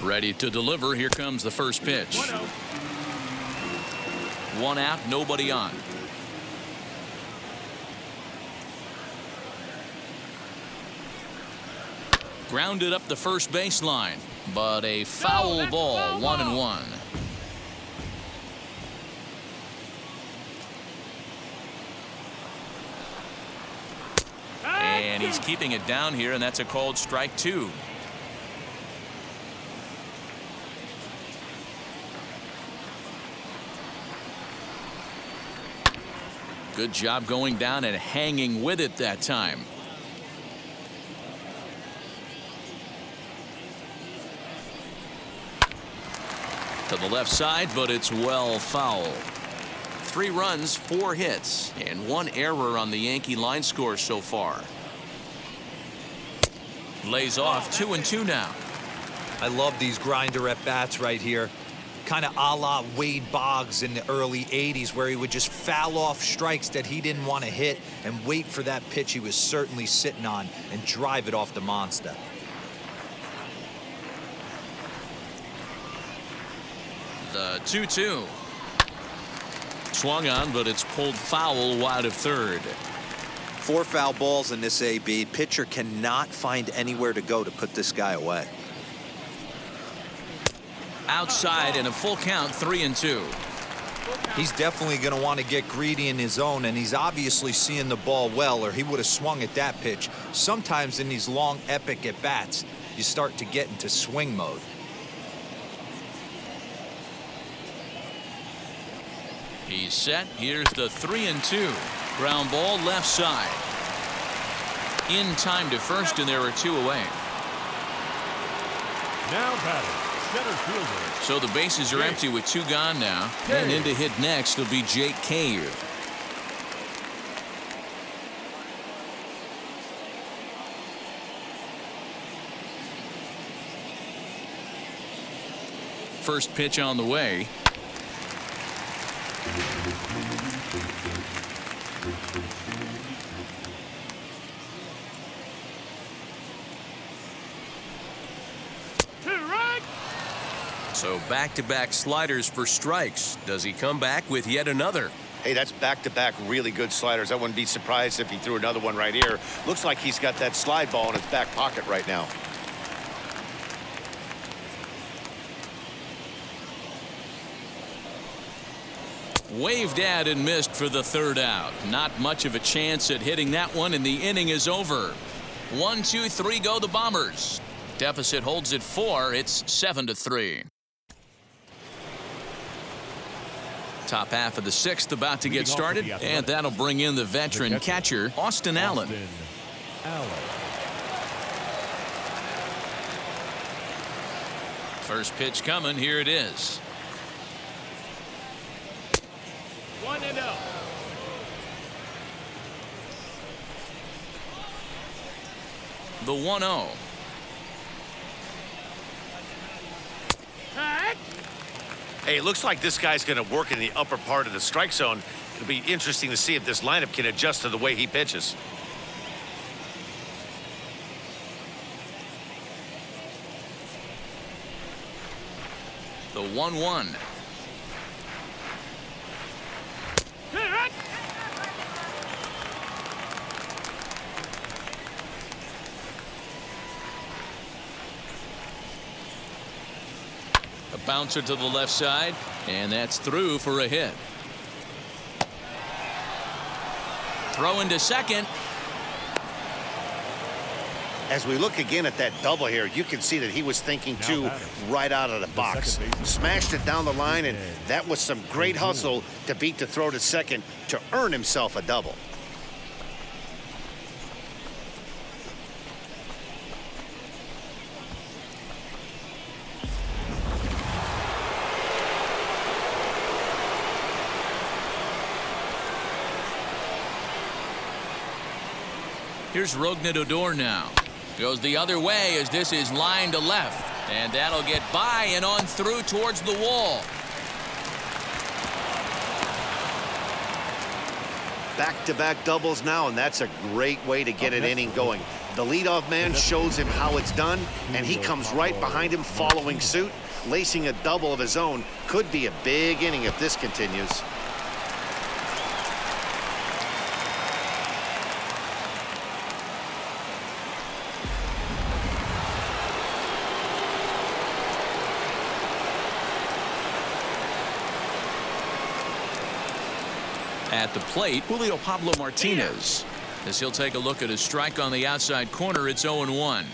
Ready to deliver. Here comes the first pitch. 1 out, nobody on. Grounded up the first baseline, but a foul ball, 1-1. And he's keeping it down here, and that's a called strike 2. Good job going down and hanging with it that time. To the left side, but it's well foul. 3 runs, 4 hits, and 1 error on the Yankee line score so far. Lays off 2-2 now. I love these grinder at bats right here. kind of a la Wade Boggs in the early 80s, where he would just foul off strikes that he didn't want to hit and wait for that pitch he was certainly sitting on and drive it off the monster. The 2-2. Swung on, but it's pulled foul wide of third. 4 foul balls in this AB. Pitcher cannot find anywhere to go to put this guy away. Outside and a full count, 3-2. He's definitely going to want to get greedy in his zone, and he's obviously seeing the ball well, or he would have swung at that pitch. Sometimes in these long, epic at-bats, you start to get into swing mode. He's set. Here's the 3-2. Ground ball left side. In time to first, and there are 2 away. Now batting, center fielder. So the bases are empty with 2 gone now. And in to hit next will be Jake Cave. First pitch on the way. So back-to-back sliders for strikes. Does he come back with yet another? Hey, that's back-to-back really good sliders. I wouldn't be surprised if he threw another one right here. Looks like he's got that slide ball in his back pocket right now. Waved at and missed for the 3rd out. Not much of a chance at hitting that one, and the inning is over. 1, 2, 3 go the Bombers. Deficit holds at 4. It's 7-3. Top half of the 6th about to get started, and that'll bring in the veteran catcher, Austin Allen. First pitch coming. Here it is. 1-0. The 1-0. Hey, it looks like this guy's going to work in the upper part of the strike zone. It'll be interesting to see if this lineup can adjust to the way he pitches. The 1-1. A bouncer to the left side, and that's through for a hit. Throw into second. As we look again at that double here, you can see that he was thinking too right out of the box. Smashed it down the line, and that was some great hustle to beat the throw to second to earn himself a double. Here's Rougned Odor now. Goes the other way as this is lined to left. And that'll get by and on through towards the wall. Back-to-back doubles now, and that's a great way to get an inning going. The leadoff man shows him how it's done, and he comes right behind him following suit. Lacing a double of his own could be a big inning if this continues. At the plate, Julio Pablo Martinez. As he'll take a look at his strike on the outside corner, it's 0-1.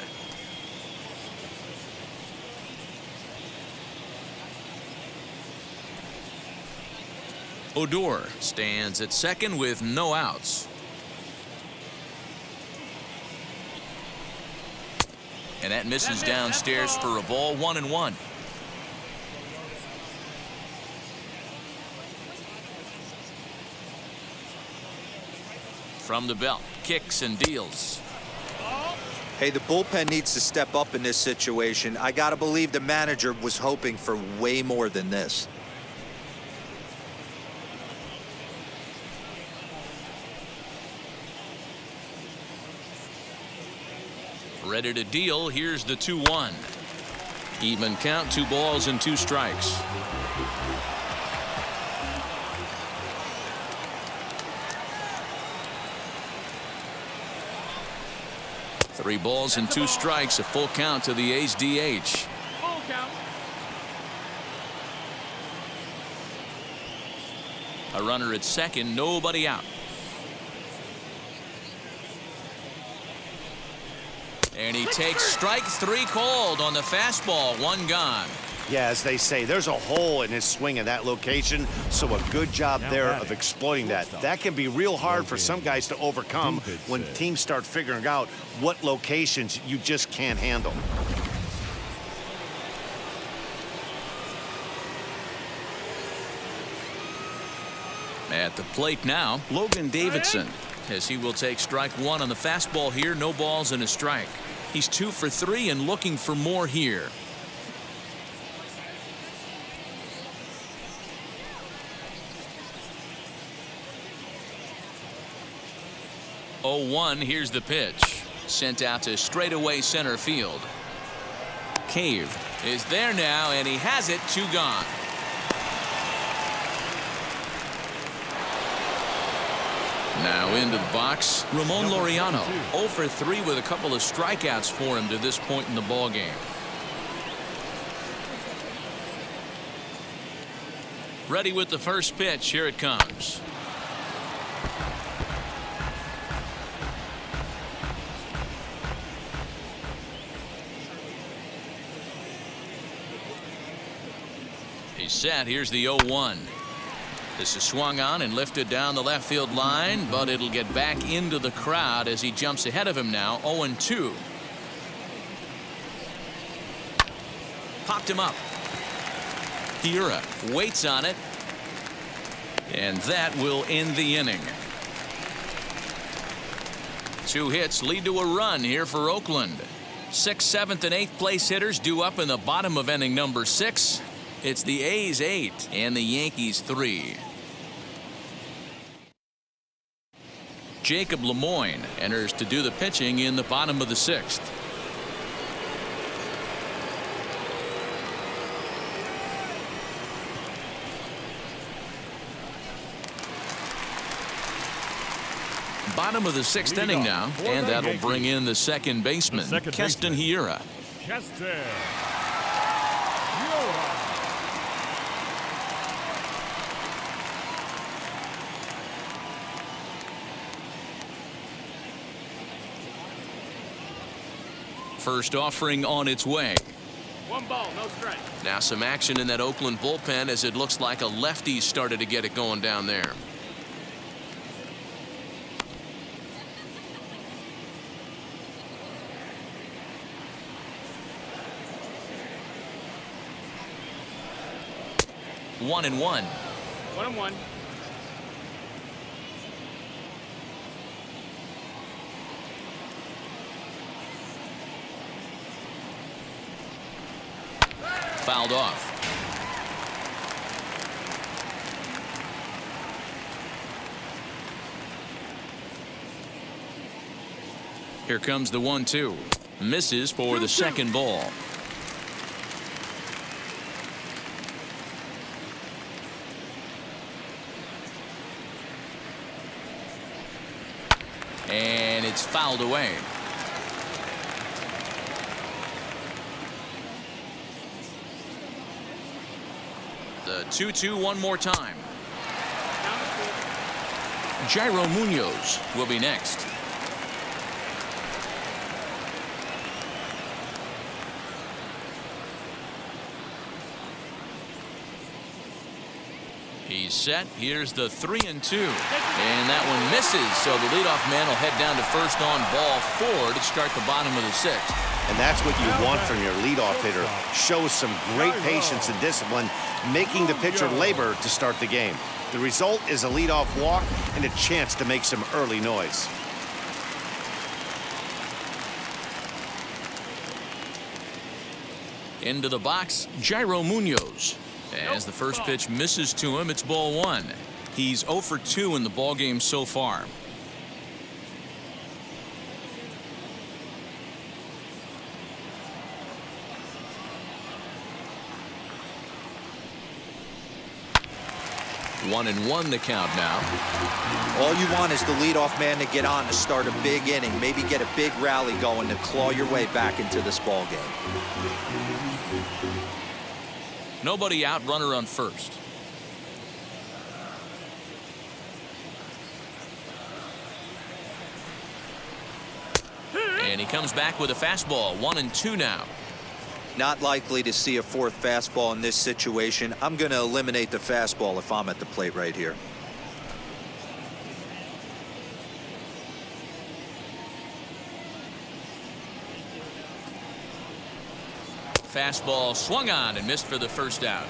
Odor stands at second with no outs. And that misses downstairs for a ball. 1-1. From the belt, kicks and deals. Hey, the bullpen needs to step up in this situation. I got to believe the manager was hoping for way more than this. Ready to deal. Here's the 2-1. Even count, 2 balls and 2 strikes. Three balls and 2 strikes, a full count to the A's DH. Full count. A runner at second, nobody out. And he takes strike 3 called on the fastball, 1 gone. Yeah, as they say, there's a hole in his swing in that location, so a good job there of exploiting that. That can be real hard for some guys to overcome when teams start figuring out what locations you just can't handle. At the plate now, Logan Davidson, as he will take strike 1 on the fastball here, no balls and a strike. He's 2 for 3 and looking for more here. Oh, 1, here's the pitch. Sent out to straightaway center field. Cave is there now, and he has it, 2 gone. Now into the box, Ramon Laureano, 0 for 3 with a couple of strikeouts for him to this point in the ballgame. Ready with the first pitch. Here it comes. He's set. Here's the 0-1. This is swung on and lifted down the left field line, but it'll get back into the crowd as he jumps ahead of him now. 0-2. Popped him up. Hiura waits on it, and that will end the inning. 2 hits lead to a run here for Oakland. 6th, 7th, and 8th place hitters due up in the bottom of inning number 6. It's the A's 8 and the Yankees 3. Jacob Lemoyne enters to do the pitching in the bottom of the 6th. Bottom of the 6th inning now, and that'll bring in the second baseman, Keston Hiura. First offering on its way. 1 ball, no strike. Now some action in that Oakland bullpen as it looks like a lefty started to get it going down there. One and one. 1-1. Fouled off. Here comes the 1-2. Misses for the second ball. And it's fouled away. The 2-2 one more time. Jairo Munoz will be next. He's set. Here's the 3-2. And that one misses. So the leadoff man will head down to first on ball 4 to start the bottom of the 6th. And that's what you want from your leadoff hitter. Shows some great patience and discipline, making the pitcher labor to start the game. The result is a leadoff walk and a chance to make some early noise. Into the box, Jairo Munoz. As the first pitch misses to him, it's ball one. He's 0 for 2 in the ballgame so far. One and one the count now. All you want is the leadoff man to get on to start a big inning, maybe get a big rally going to claw your way back into this ball game. Nobody out, runner on first. And he comes back with a fastball. 1-2 now. Not likely to see a fourth fastball in this situation. I'm going to eliminate the fastball if I'm at the plate right here. Fastball swung on and missed for the first out.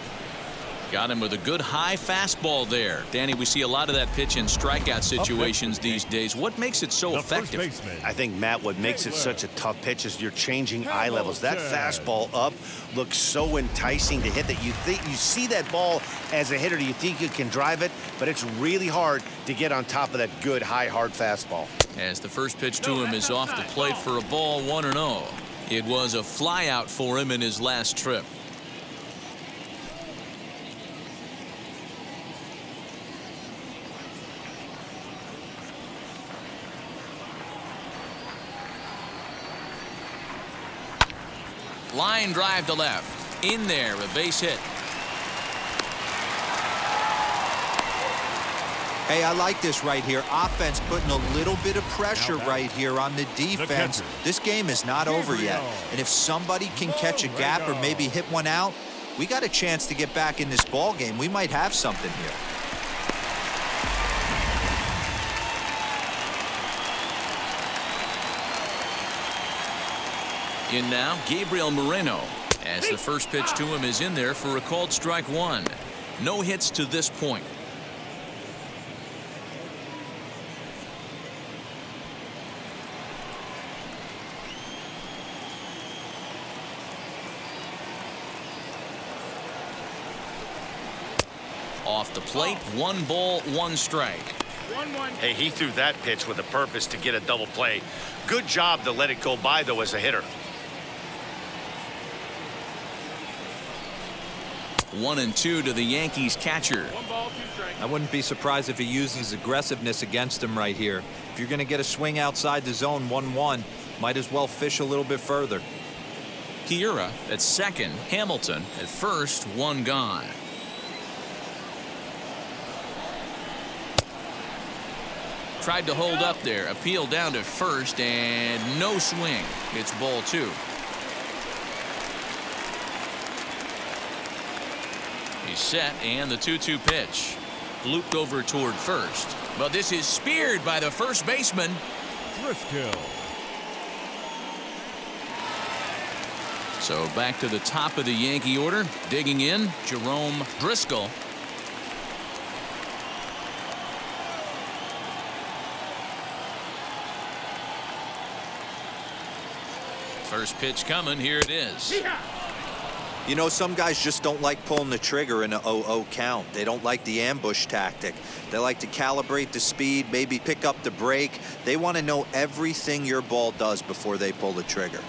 Got him with a good high fastball there. Danny, we see a lot of that pitch in strikeout situations these days. What makes it so effective? I think, Matt, what makes it such a tough pitch is you're changing eye levels. That fastball up looks so enticing to hit that you see that ball as a hitter, you think you can drive it, but it's really hard to get on top of that good high hard fastball. As the first pitch to him is off the plate for a ball. 1-0. It was a flyout for him in his last trip. Line drive to left. In there, a base hit. Hey, I like this right here. Offense putting a little bit of pressure right here on the defense. This game is not over yet. And if somebody can catch a gap or maybe hit one out, we got a chance to get back in this ball game. We might have something here. In now, Gabriel Moreno. As the first pitch to him is in there for a called strike one. No hits to this point. Off the plate, 1 ball, 1 strike. 1-1. Hey, he threw that pitch with a purpose to get a double play. Good job to let it go by, though, as a hitter. 1-2 to the Yankees catcher. 1 ball, 2 strikes. I wouldn't be surprised if he uses aggressiveness against him right here. If you're going to get a swing outside the zone 1-1, might as well fish a little bit further. Hiura at second, Hamilton at first, 1 gone. Tried to hold up there, appeal down to first, and no swing. It's ball 2. He's set, and the 2-2 pitch. Looped over toward first. But this is speared by the first baseman. Driscoll. So back to the top of the Yankee order. Digging in, Jerome Driscoll. First pitch coming. Here it is. You know, some guys just don't like pulling the trigger in a 0-0 count. They don't like the ambush tactic. They like to calibrate the speed, maybe pick up the brake. They want to know everything your ball does before they pull the trigger.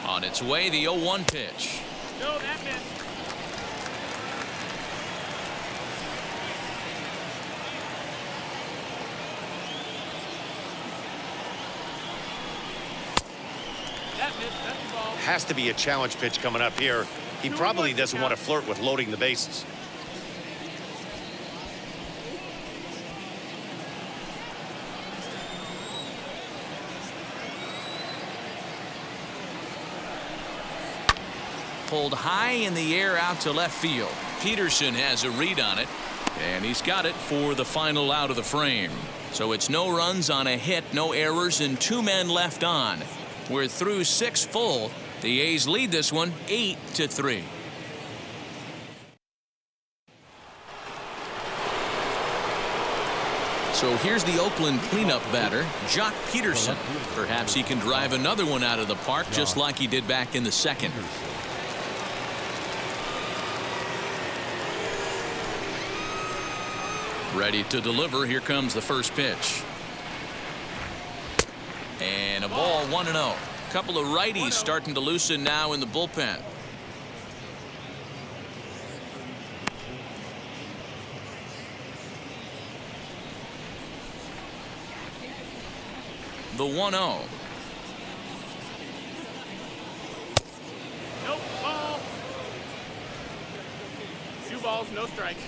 On its way, the 0-1 pitch. No, that missed. That's the ball. Has to be a challenge pitch coming up here. He probably doesn't want to flirt with loading the bases. Pulled high in the air out to left field. Peterson has a read on it, and he's got it for the final out of the frame. So it's no runs on a hit, no errors, and 2 men left on. We're through 6 full. The A's lead this one 8-3. So here's the Oakland cleanup batter, Jock Peterson. Perhaps he can drive another one out of the park just like he did back in the second. Ready to deliver. Here comes the first pitch. And a ball 1-0. Couple of righties starting to loosen now in the bullpen. The 1-0. Nope, ball. 2 balls, no strikes.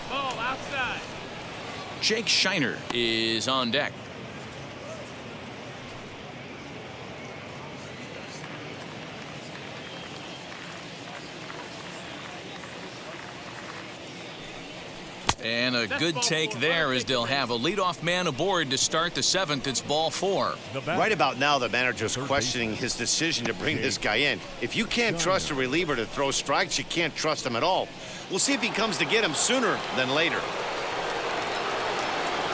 Ball outside. Jake Shiner is on deck. And a good take there as they'll have a leadoff man aboard to start the 7th. It's ball 4. Right about now, the manager's questioning his decision to bring this guy in. If you can't trust a reliever to throw strikes, you can't trust him at all. We'll see if he comes to get him sooner than later.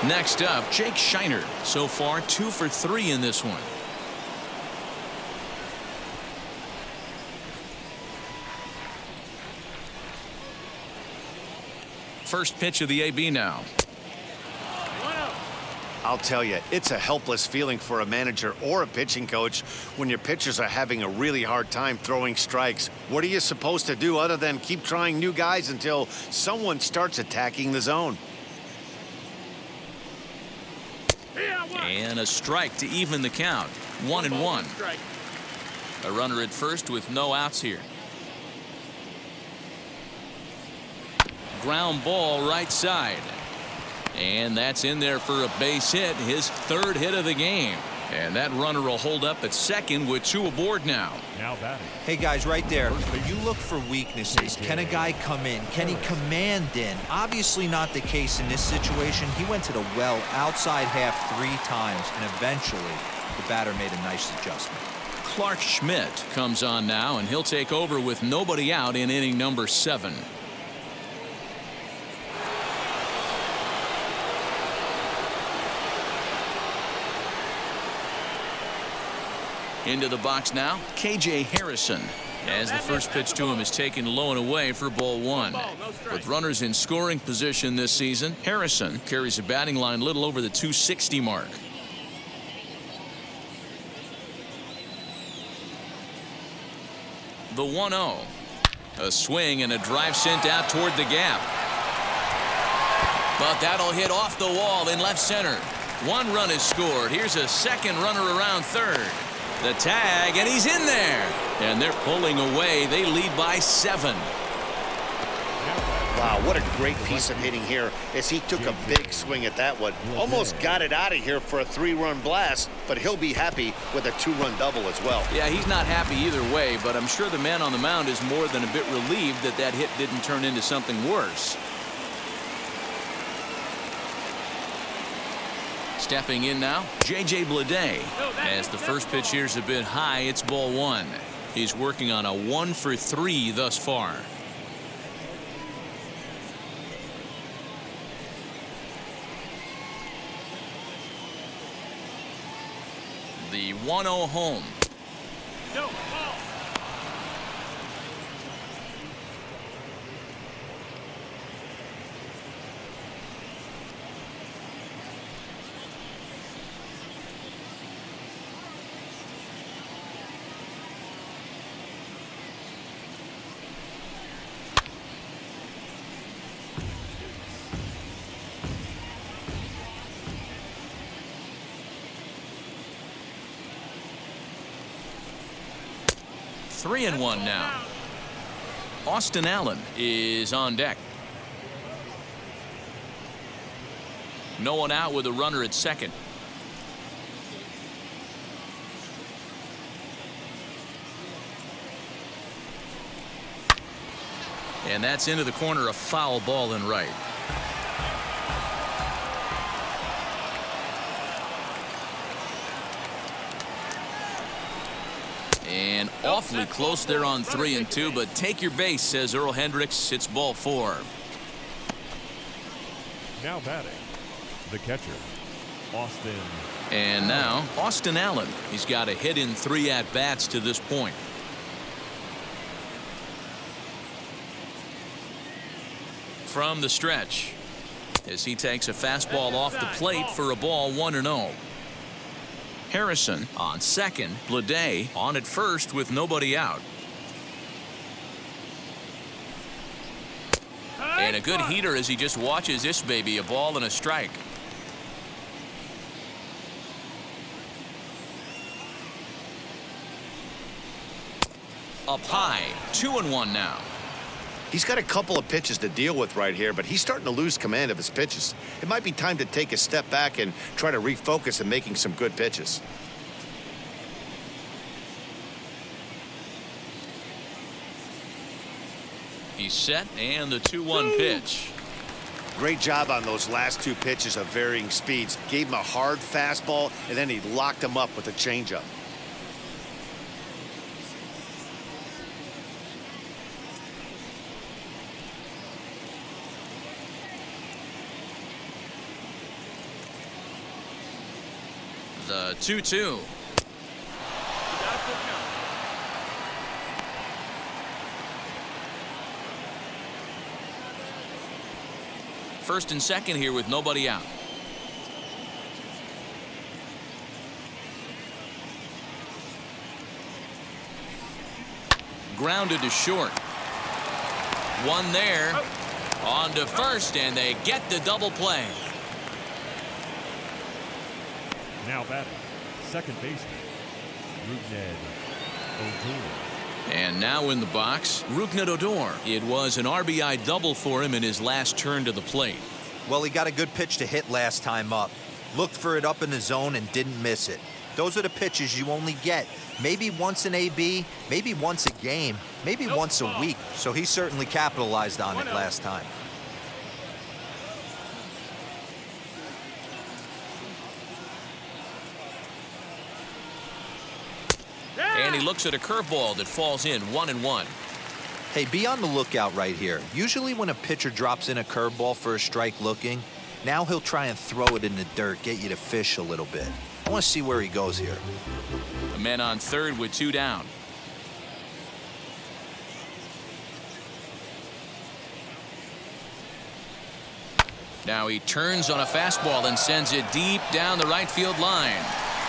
Next up, Jake Shiner. So far, 2 for 3 in this one. First pitch of the AB now. 1-0. I'll tell you, it's a helpless feeling for a manager or a pitching coach when your pitchers are having a really hard time throwing strikes. What are you supposed to do other than keep trying new guys until someone starts attacking the zone? And a strike to even the count. 1-1. Strike. A runner at first with no outs here. Ground ball right side. And that's in there for a base hit, his 3rd hit of the game. And that runner will hold up at second with 2 aboard now. Now batting. Hey, guys, right there, you look for weaknesses. Can a guy come in? Can he command in? Obviously not the case in this situation. He went to the well outside half 3 times, and eventually the batter made a nice adjustment. Clark Schmidt comes on now, and he'll take over with nobody out in inning number 7. Into the box now, KJ Harrison. As the first pitch to him is taken low and away for ball 1. With runners in scoring position this season, Harrison carries a batting line little over the 260 mark. The 1-0. A swing and a drive sent out toward the gap. But that'll hit off the wall in left center. 1 run is scored. Here's a second runner around third. The tag, and he's in there. And they're pulling away. They lead by 7. Wow, what a great piece of hitting here as he took a big swing at that one. Almost got it out of here for a 3-run blast, but he'll be happy with a 2-run double as well. Yeah, he's not happy either way, but I'm sure the man on the mound is more than a bit relieved that that hit didn't turn into something worse. Stepping in now, J.J. Bleday. As the first pitch here's a bit high, it's ball 1. He's working on a 1 for 3 thus far. The 1-0 home. No, ball. Three and 1 now. Austin Allen is on deck. No one out with a runner at second. And that's into the corner, a foul ball in right. And awfully close there on 3-2, but take your base, says Earl Hendricks. It's ball 4. Now batting, the catcher, Austin. And now Austin Allen. He's got a hit in 3 at-bats to this point. From the stretch, as he takes a fastball off the plate for a ball 1-0. Harrison on second. Bleday on at first with nobody out. And a good heater as he just watches this baby. A ball and a strike. Up high. 2-1 now. He's got a couple of pitches to deal with right here, but he's starting to lose command of his pitches. It might be time to take a step back and try to refocus on making some good pitches. He's set, and the 2-1 pitch. Great job on those last 2 pitches of varying speeds. Gave him a hard fastball, and then he locked him up with a changeup. The 2-2. First and second here with nobody out. Grounded to short. One there. On to first, and they get the double play. Now batting, second baseman, Rougned Odor. And now in the box, Rougned Odor. It was an RBI double for him in his last turn to the plate. Well, he got a good pitch to hit last time up. Looked for it up in the zone and didn't miss it. Those are the pitches you only get. Maybe once an AB, maybe once a game, maybe once a week. So he certainly capitalized on it last time. And he looks at a curveball that falls in 1-1. Hey, be on the lookout right here. Usually when a pitcher drops in a curveball for a strike looking, now he'll try and throw it in the dirt, get you to fish a little bit. I want to see where he goes here. A man on third with 2 down. Now he turns on a fastball and sends it deep down the right field line.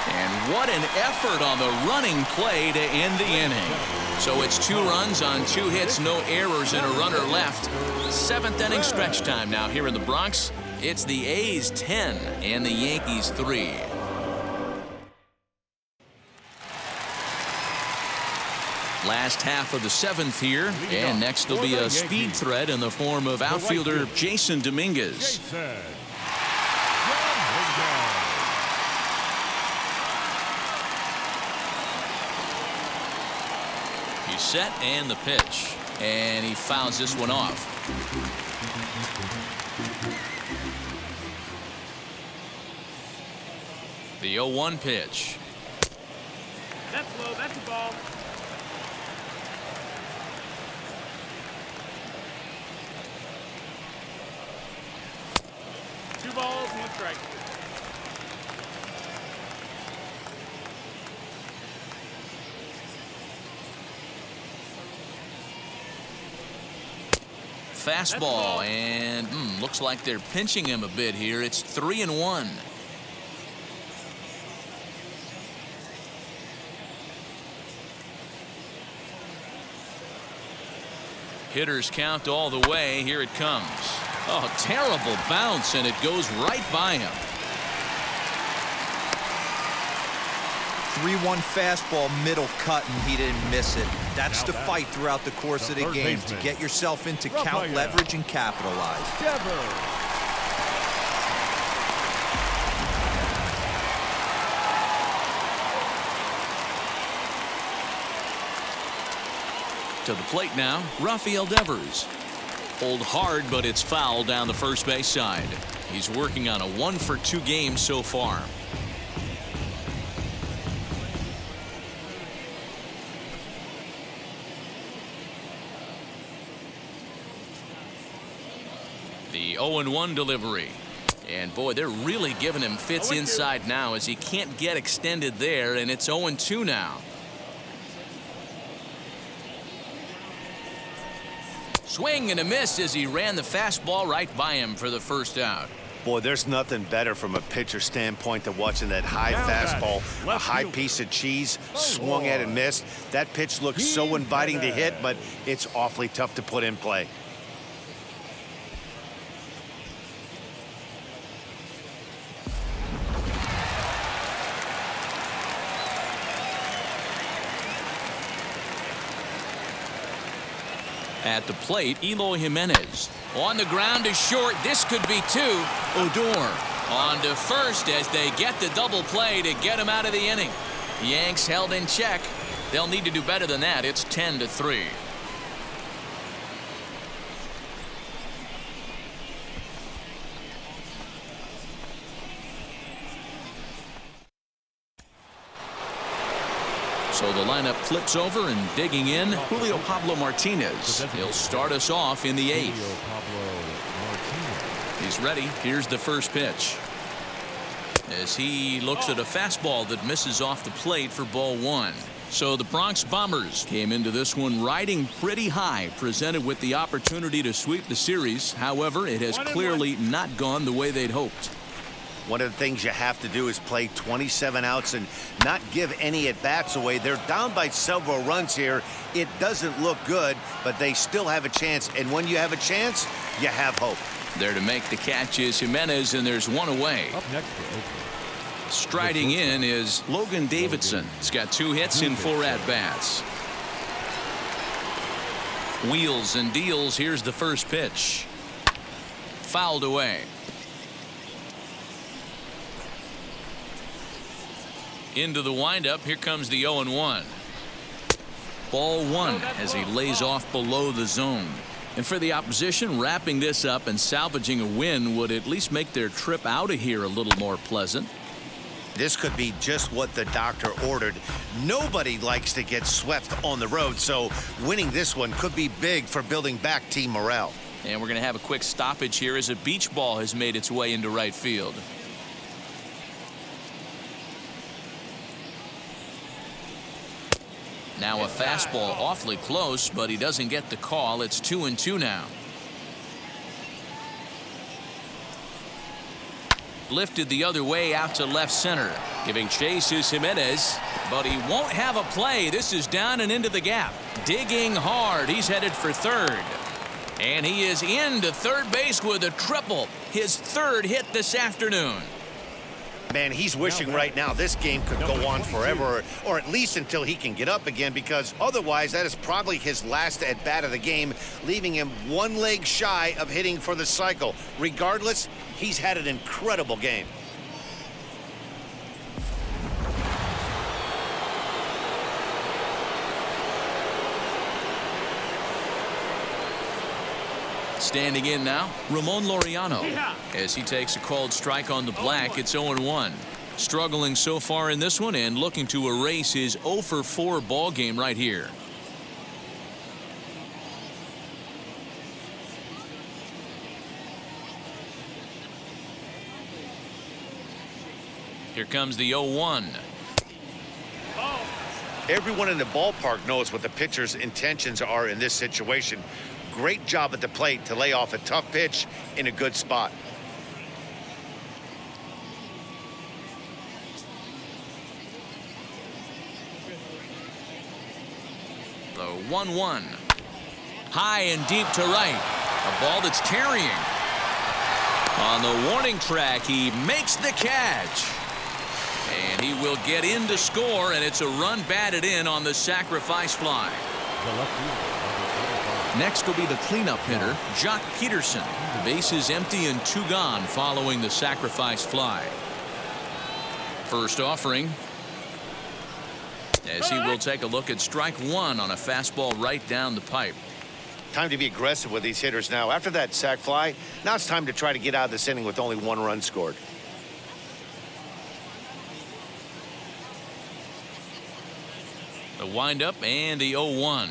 And what an effort on the running play to end the inning. So it's 2 runs on 2 hits, no errors, and a runner left. 7th inning stretch time now here in the Bronx. It's the A's 10 and the Yankees 3. Last half of the 7th here, and next will be a speed threat in the form of outfielder Jason Dominguez. He's set, and the pitch, and he fouls this one off. The 0-1 pitch. That's low. That's a ball. Two balls, 1 strike. Fastball, and looks like they're pinching him a bit here. It's 3-1. Hitters count all the way. Here it comes. Oh, terrible bounce, and it goes right by him. 3-1 fastball, middle cut, and he didn't miss it. That's the fight throughout the course of the game, to get yourself into count leverage and capitalize. To the plate now, Rafael Devers. Hold hard, but it's foul down the first base side. He's working on a 1-for-2 game so far. 0-1 delivery. And boy, they're really giving him fits inside now as he can't get extended there, and it's 0-2 now. Swing and a miss as he ran the fastball right by him for the first out. Boy, there's nothing better from a pitcher standpoint than watching that high fastball, a high piece of cheese, swung at and missed. That pitch looks so inviting to hit, but it's awfully tough to put in play. At the plate, Eloy Jimenez. On the ground is short. This could be two. Odor on to first as they get the double play to get him out of the inning. Yanks held in check. They'll need to do better than that. It's 10-3. So the lineup flips over, and digging in, Julio Pablo Martinez. He'll start us off in the 8th. He's ready. Here's the first pitch. As he looks at a fastball that misses off the plate for ball 1. So the Bronx Bombers came into this one riding pretty high, presented with the opportunity to sweep the series. However, it has clearly not gone the way they'd hoped. One of the things you have to do is play 27 outs and not give any at-bats away. They're down by several runs here. It doesn't look good, but they still have a chance. And when you have a chance, you have hope. There to make the catch is Jimenez, and there's one away. Up next for Oakland. Striding in is Logan Davidson. He's got 2 hits in 4 at-bats. Wheels and deals. Here's the first pitch. Fouled away. Into the windup. Here comes the 0-1. Ball 1 as he lays off below the zone. And for the opposition, wrapping this up and salvaging a win would at least make their trip out of here a little more pleasant. This could be just what the doctor ordered. Nobody likes to get swept on the road, so winning this one could be big for building back team morale. And we're going to have a quick stoppage here as a beach ball has made its way into right field. Now a fastball awfully close, but he doesn't get the call. It's 2-2 now. Lifted the other way out to left center. Giving chase is Jimenez, but he won't have a play. This is down and into the gap. Digging hard. He's headed for third. And he is into third base with a triple. His 3rd hit this afternoon. Man, he's wishing right now this game could go on forever, or at least until he can get up again, because otherwise that is probably his last at-bat of the game, leaving him 1 leg shy of hitting for the cycle. Regardless, he's had an incredible game. Standing in now, Ramon Laureano. As he takes a called strike on the black, it's 0-1. Struggling so far in this one and looking to erase his 0-for-4 ball game right here. Here comes the 0-1. Everyone in the ballpark knows what the pitcher's intentions are in this situation. Great job at the plate to lay off a tough pitch in a good spot. The 1-1. High and deep to right. A ball that's carrying. On the warning track, he makes the catch. And he will get in to score, and it's a run batted in on the sacrifice fly. Next will be the cleanup hitter, Jock Peterson. The base is empty and 2 gone following the sacrifice fly. First offering. As he will take a look at strike 1 on a fastball right down the pipe. Time to be aggressive with these hitters now. After that sac fly, now it's time to try to get out of this inning with only 1 run scored. The windup and the 0-1.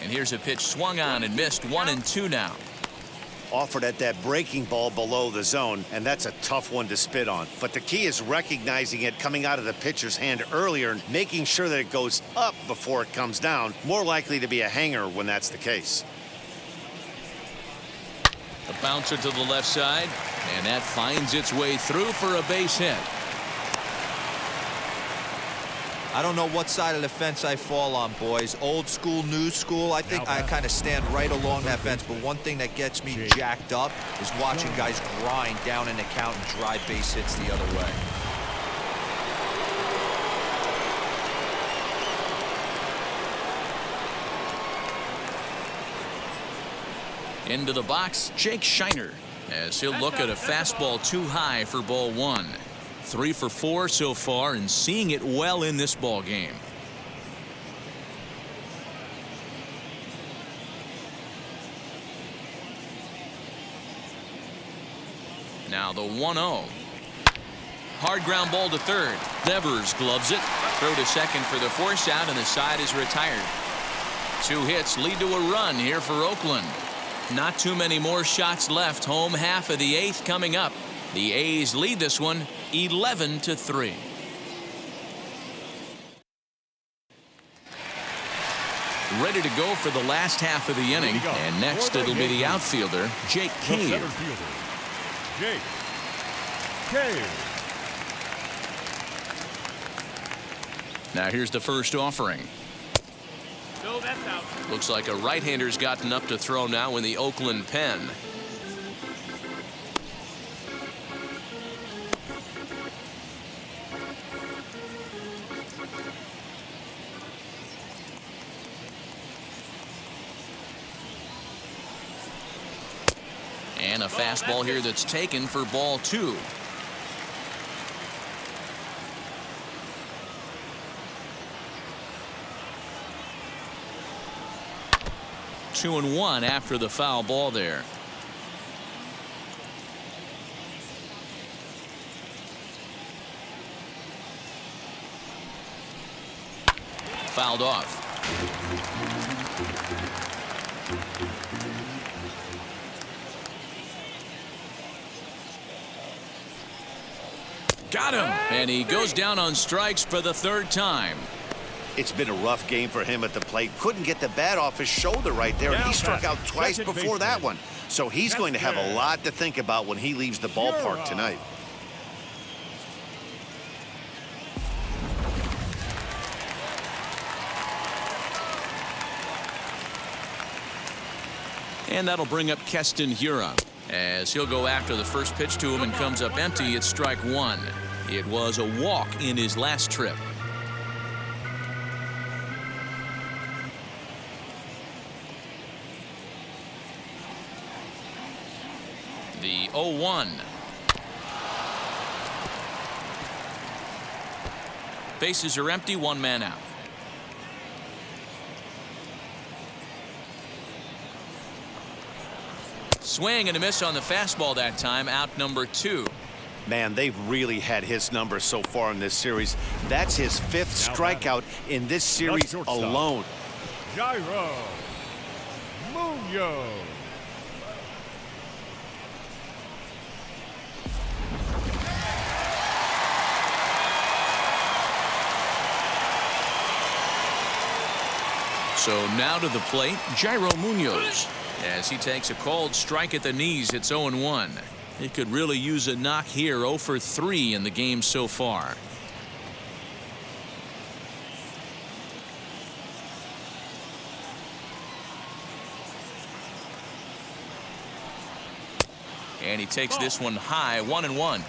And here's a pitch swung on and missed. 1-2 now. Offered at that breaking ball below the zone, and that's a tough one to spit on. But the key is recognizing it coming out of the pitcher's hand earlier and making sure that it goes up before it comes down. More likely to be a hanger when that's the case. A bouncer to the left side, and that finds its way through for a base hit. I don't know what side of the fence I fall on, boys. Old school, new school. I think I kind of stand right along that fence. But one thing that gets me jacked up is watching guys grind down an account and drive base hits the other way. Into the box, Jake Shiner, as he'll look at a fastball too high for ball 1. 3 for 4 so far and seeing it well in this ball game. Now the 1-0. Hard ground ball to third. Devers gloves it. Throw to second for the force out, and the side is retired. 2 hits lead to a run here for Oakland. Not too many more shots left. Home half of the 8th coming up. The A's lead this one 11-3. Ready to go for the last half of the inning. And next it'll be the outfielder, Jake Cave. Center fielder, Jake Cave. Now here's the first offering. No, that's out. Looks like a right-hander's gotten up to throw now in the Oakland pen. And a fastball here that's taken for ball 2. Two and 1 after the foul ball there. Fouled off. Got him, and he goes down on strikes for the 3rd time. It's been a rough game for him at the plate. Couldn't get the bat off his shoulder right there, and he struck out twice before that one. So he's going to have a lot to think about when he leaves the ballpark tonight. And that'll bring up Keston Hiura, as he'll go after the first pitch to him and comes up empty. It's strike 1. It was a walk in his last trip. The 0-1. Bases are empty, 1 man out. Swing and a miss on the fastball that time. Out number 2. Man, they've really had his number so far in this series. That's his 5th strikeout in this series alone. Jairo Munoz. So now to the plate, Jairo Munoz, as he takes a called strike at the knees. It's 0-1. He could really use a knock here. 0 for 3 in the game so far. And he takes this one high. 1-1.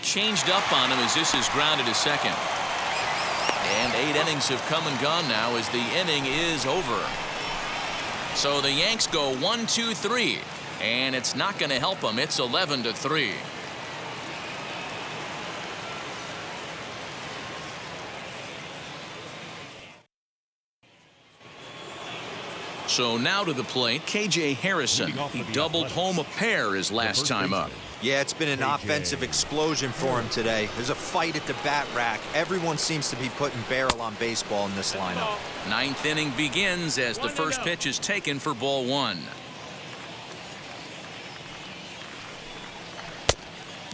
Changed up on him as this is grounded to second. And 8 innings have come and gone now as the inning is over. So the Yanks go 1-2-3, and it's not going to help them. It's 11-3. So now to the plate, KJ Harrison. He doubled home a pair his last time up. Yeah, it's been an offensive explosion for him today. There's a fight at the bat rack. Everyone seems to be putting barrel on baseball in this lineup. Ninth inning begins as the first pitch is taken for ball one.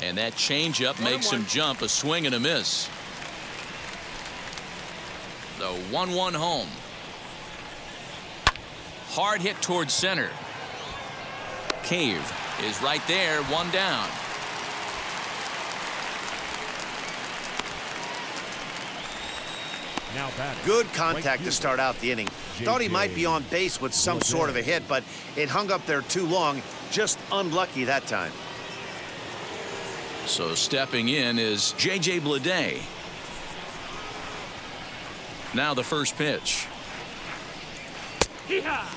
And that changeup makes him jump, a swing and a miss. The 1-1 home. Hard hit towards center. Cave is right there, one down. Now batting. Good contact to start out the inning. Thought he might be on base with some sort of a hit, but it hung up there too long. Just unlucky that time. So stepping in is J.J. Bleday. Now the first pitch. Hee-haw!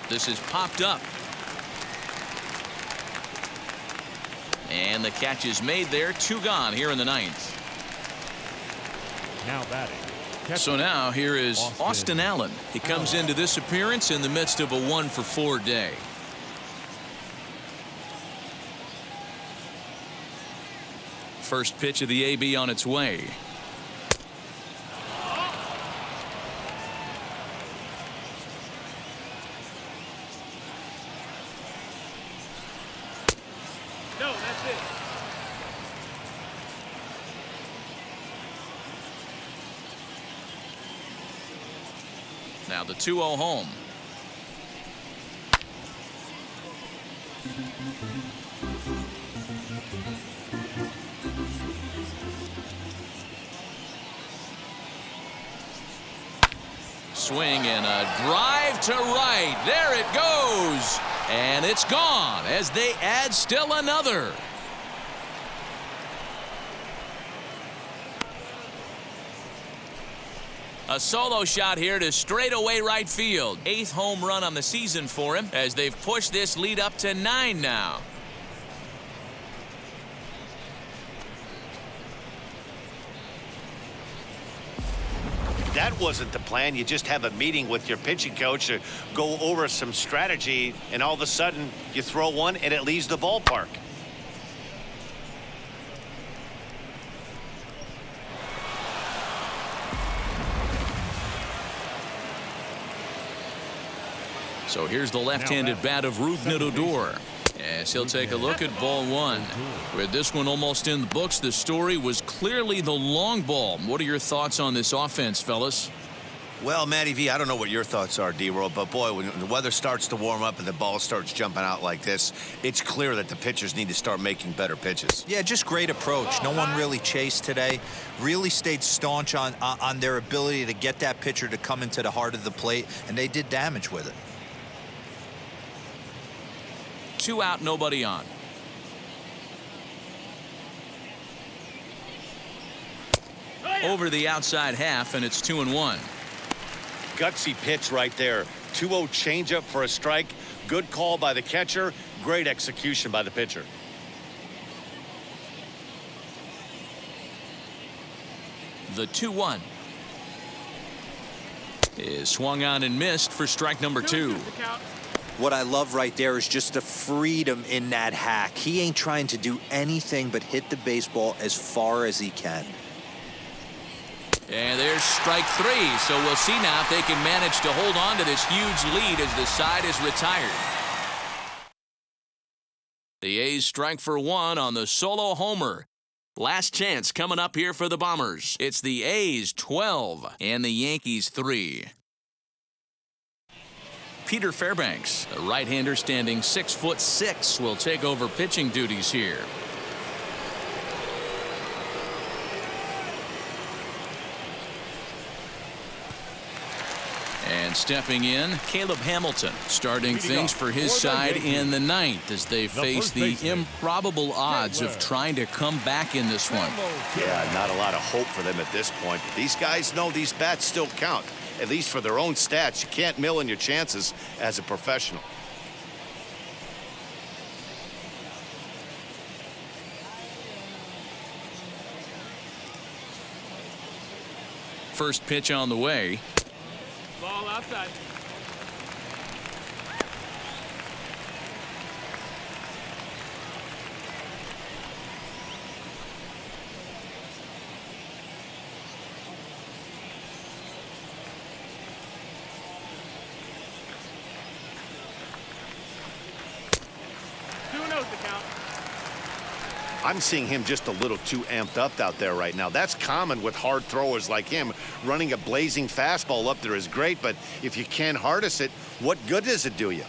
This is popped up. And the catch is made there. 2 gone here in the ninth. Now batting. So now here is Austin Allen. He comes into this appearance in the midst of a 1-for-4 day. First pitch of the AB on its way. No, that's it. Now the 2-0 home. Swing and a drive to right. There it goes. And it's gone as they add still another. A solo shot here to straightaway right field. 8th home run on the season for him as they've pushed this lead up to 9 now. That wasn't the plan. You just have a meeting with your pitching coach to go over some strategy, and all of a sudden you throw one and it leaves the ballpark. So here's the left-handed bat of Rougned Odor. Yes, he'll take a look at ball one. With this one almost in the books, the story was clearly the long ball. What are your thoughts on this offense, fellas? Well, Matty V, I don't know what your thoughts are, D-Roll, but boy, when the weather starts to warm up and the ball starts jumping out like this, it's clear that the pitchers need to start making better pitches. Yeah, just great approach. No one really chased today. Really stayed staunch on their ability to get that pitcher to come into the heart of the plate, and they did damage with it. 2 out, nobody on. Over the outside half, and it's 2-1. Gutsy pitch right there. 2-0 changeup for a strike. Good call by the catcher. Great execution by the pitcher. The 2-1 is swung on and missed for strike number 2. What I love right there is just the freedom in that hack. He ain't trying to do anything but hit the baseball as far as he can. And there's strike 3, so we'll see now if they can manage to hold on to this huge lead as the side is retired. The A's strike for 1 on the solo homer. Last chance coming up here for the Bombers. It's the A's 12 and the Yankees 3. Peter Fairbanks, a right-hander standing 6'6", will take over pitching duties here. And stepping in, Caleb Hamilton, starting things for his side in the ninth as they face the improbable odds of trying to come back in this one. Yeah, not a lot of hope for them at this point. But these guys know these bats still count, at least for their own stats. You can't mill in your chances as a professional. First pitch on the way. Ball outside. I'm seeing him just a little too amped up out there right now. That's common with hard throwers like him. Running a blazing fastball up there is great, but if you can't harness it, what good does it do you?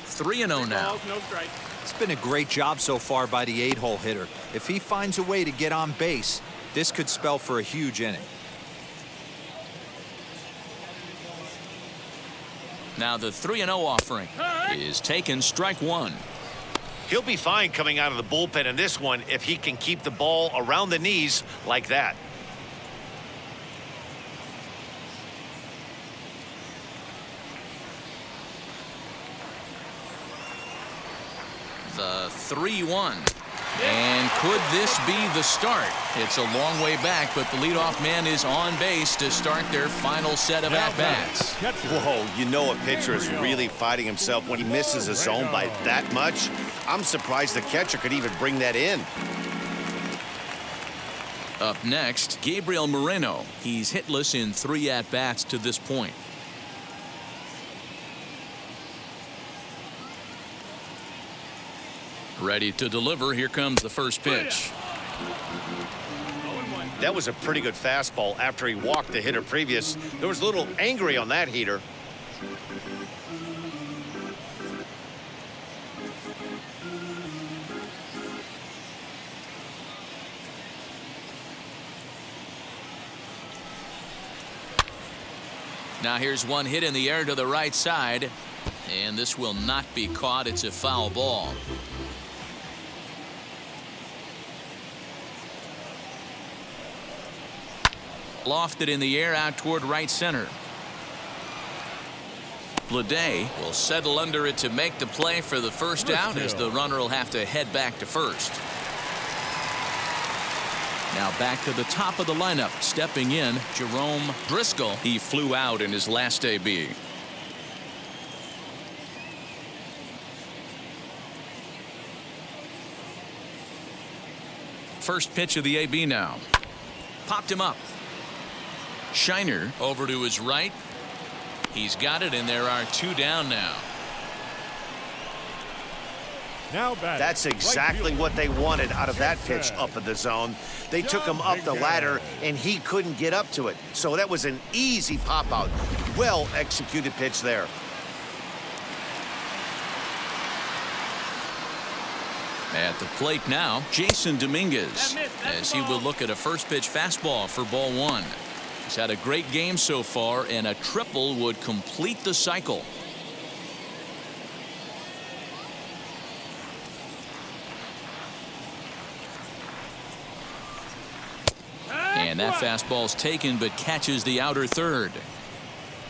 Three and 0 now. No strike. It's been a great job so far by the 8-hole hitter. If he finds a way to get on base, this could spell for a huge inning. Now the 3-0 offering is taken, strike one. He'll be fine coming out of the bullpen in this one if he can keep the ball around the knees like that. The 3-1. And could this be the start? It's a long way back, but the leadoff man is on base to start their final set of at-bats. Whoa, you know a pitcher is really fighting himself when he misses a zone by that much. I'm surprised the catcher could even bring that in. Up next, Gabriel Moreno. He's hitless in 3 at-bats to this point. Ready to deliver. Here comes the first pitch. That was a pretty good fastball after he walked the hitter previous. There was a little angry on that heater. Now here's one hit in the air to the right side, and this will not be caught. It's a foul ball. Lofted in the air out toward right center. Bleday will settle under it to make the play for the first out, as the runner will have to head back to first. Now back to the top of the lineup. Stepping in, Jerome Driscoll. He flew out in his last AB. First pitch of the AB now. Popped him up. Shiner over to his right. He's got it, and there are 2 down now. That's exactly what they wanted out of that pitch up in the zone. They took him up the ladder, and he couldn't get up to it. So that was an easy pop out. Well executed pitch there. At the plate now, Jason Dominguez, as he will look at a first pitch fastball for ball 1. He's had a great game so far, and a triple would complete the cycle. And that fastball's taken, but catches the outer third.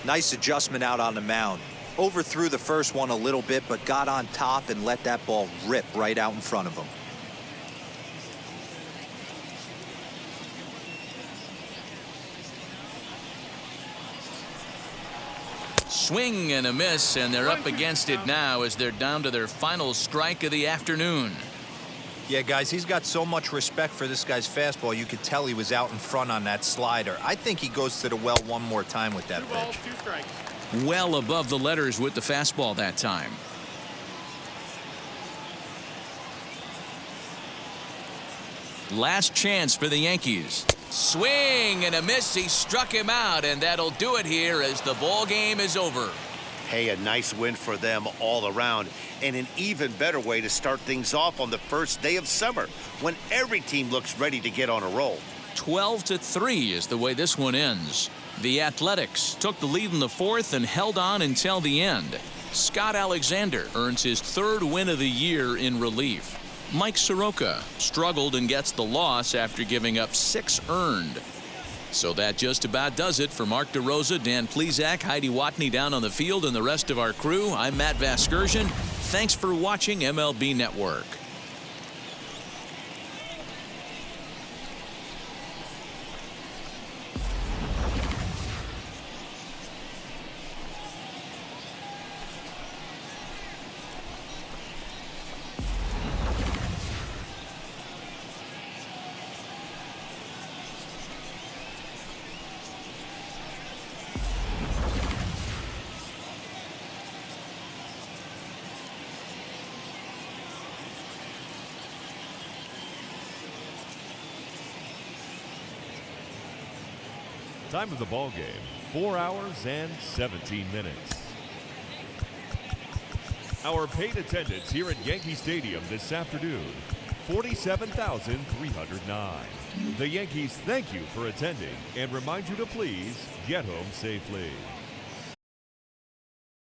Nice adjustment out on the mound. Overthrew the first one a little bit, but got on top and let that ball rip right out in front of him. Swing and a miss, and they're up against it now as they're down to their final strike of the afternoon. Yeah, guys, he's got so much respect for this guy's fastball. You could tell he was out in front on that slider. I think he goes to the well one more time with that 2 balls, pitch. 2 strikes. Well above the letters with the fastball that time. Last chance for the Yankees. Swing and a miss. He struck him out, and that'll do it here as the ball game is over. Hey, a nice win for them all around, and an even better way to start things off on the first day of summer when every team looks ready to get on a roll. 12-3 is the way this one ends. The Athletics took the lead in the 4th and held on until the end. Scott Alexander earns his 3rd win of the year in relief. Mike Soroka struggled and gets the loss after giving up 6 earned. So that just about does it for Mark DeRosa, Dan Plesac, Heidi Watney down on the field, and the rest of our crew. I'm Matt Vasgersian. Thanks for watching MLB Network. Time of the ball game, 4 hours and 17 minutes. Our paid attendance here at Yankee Stadium this afternoon, 47,309. The Yankees thank you for attending and remind you to please get home safely.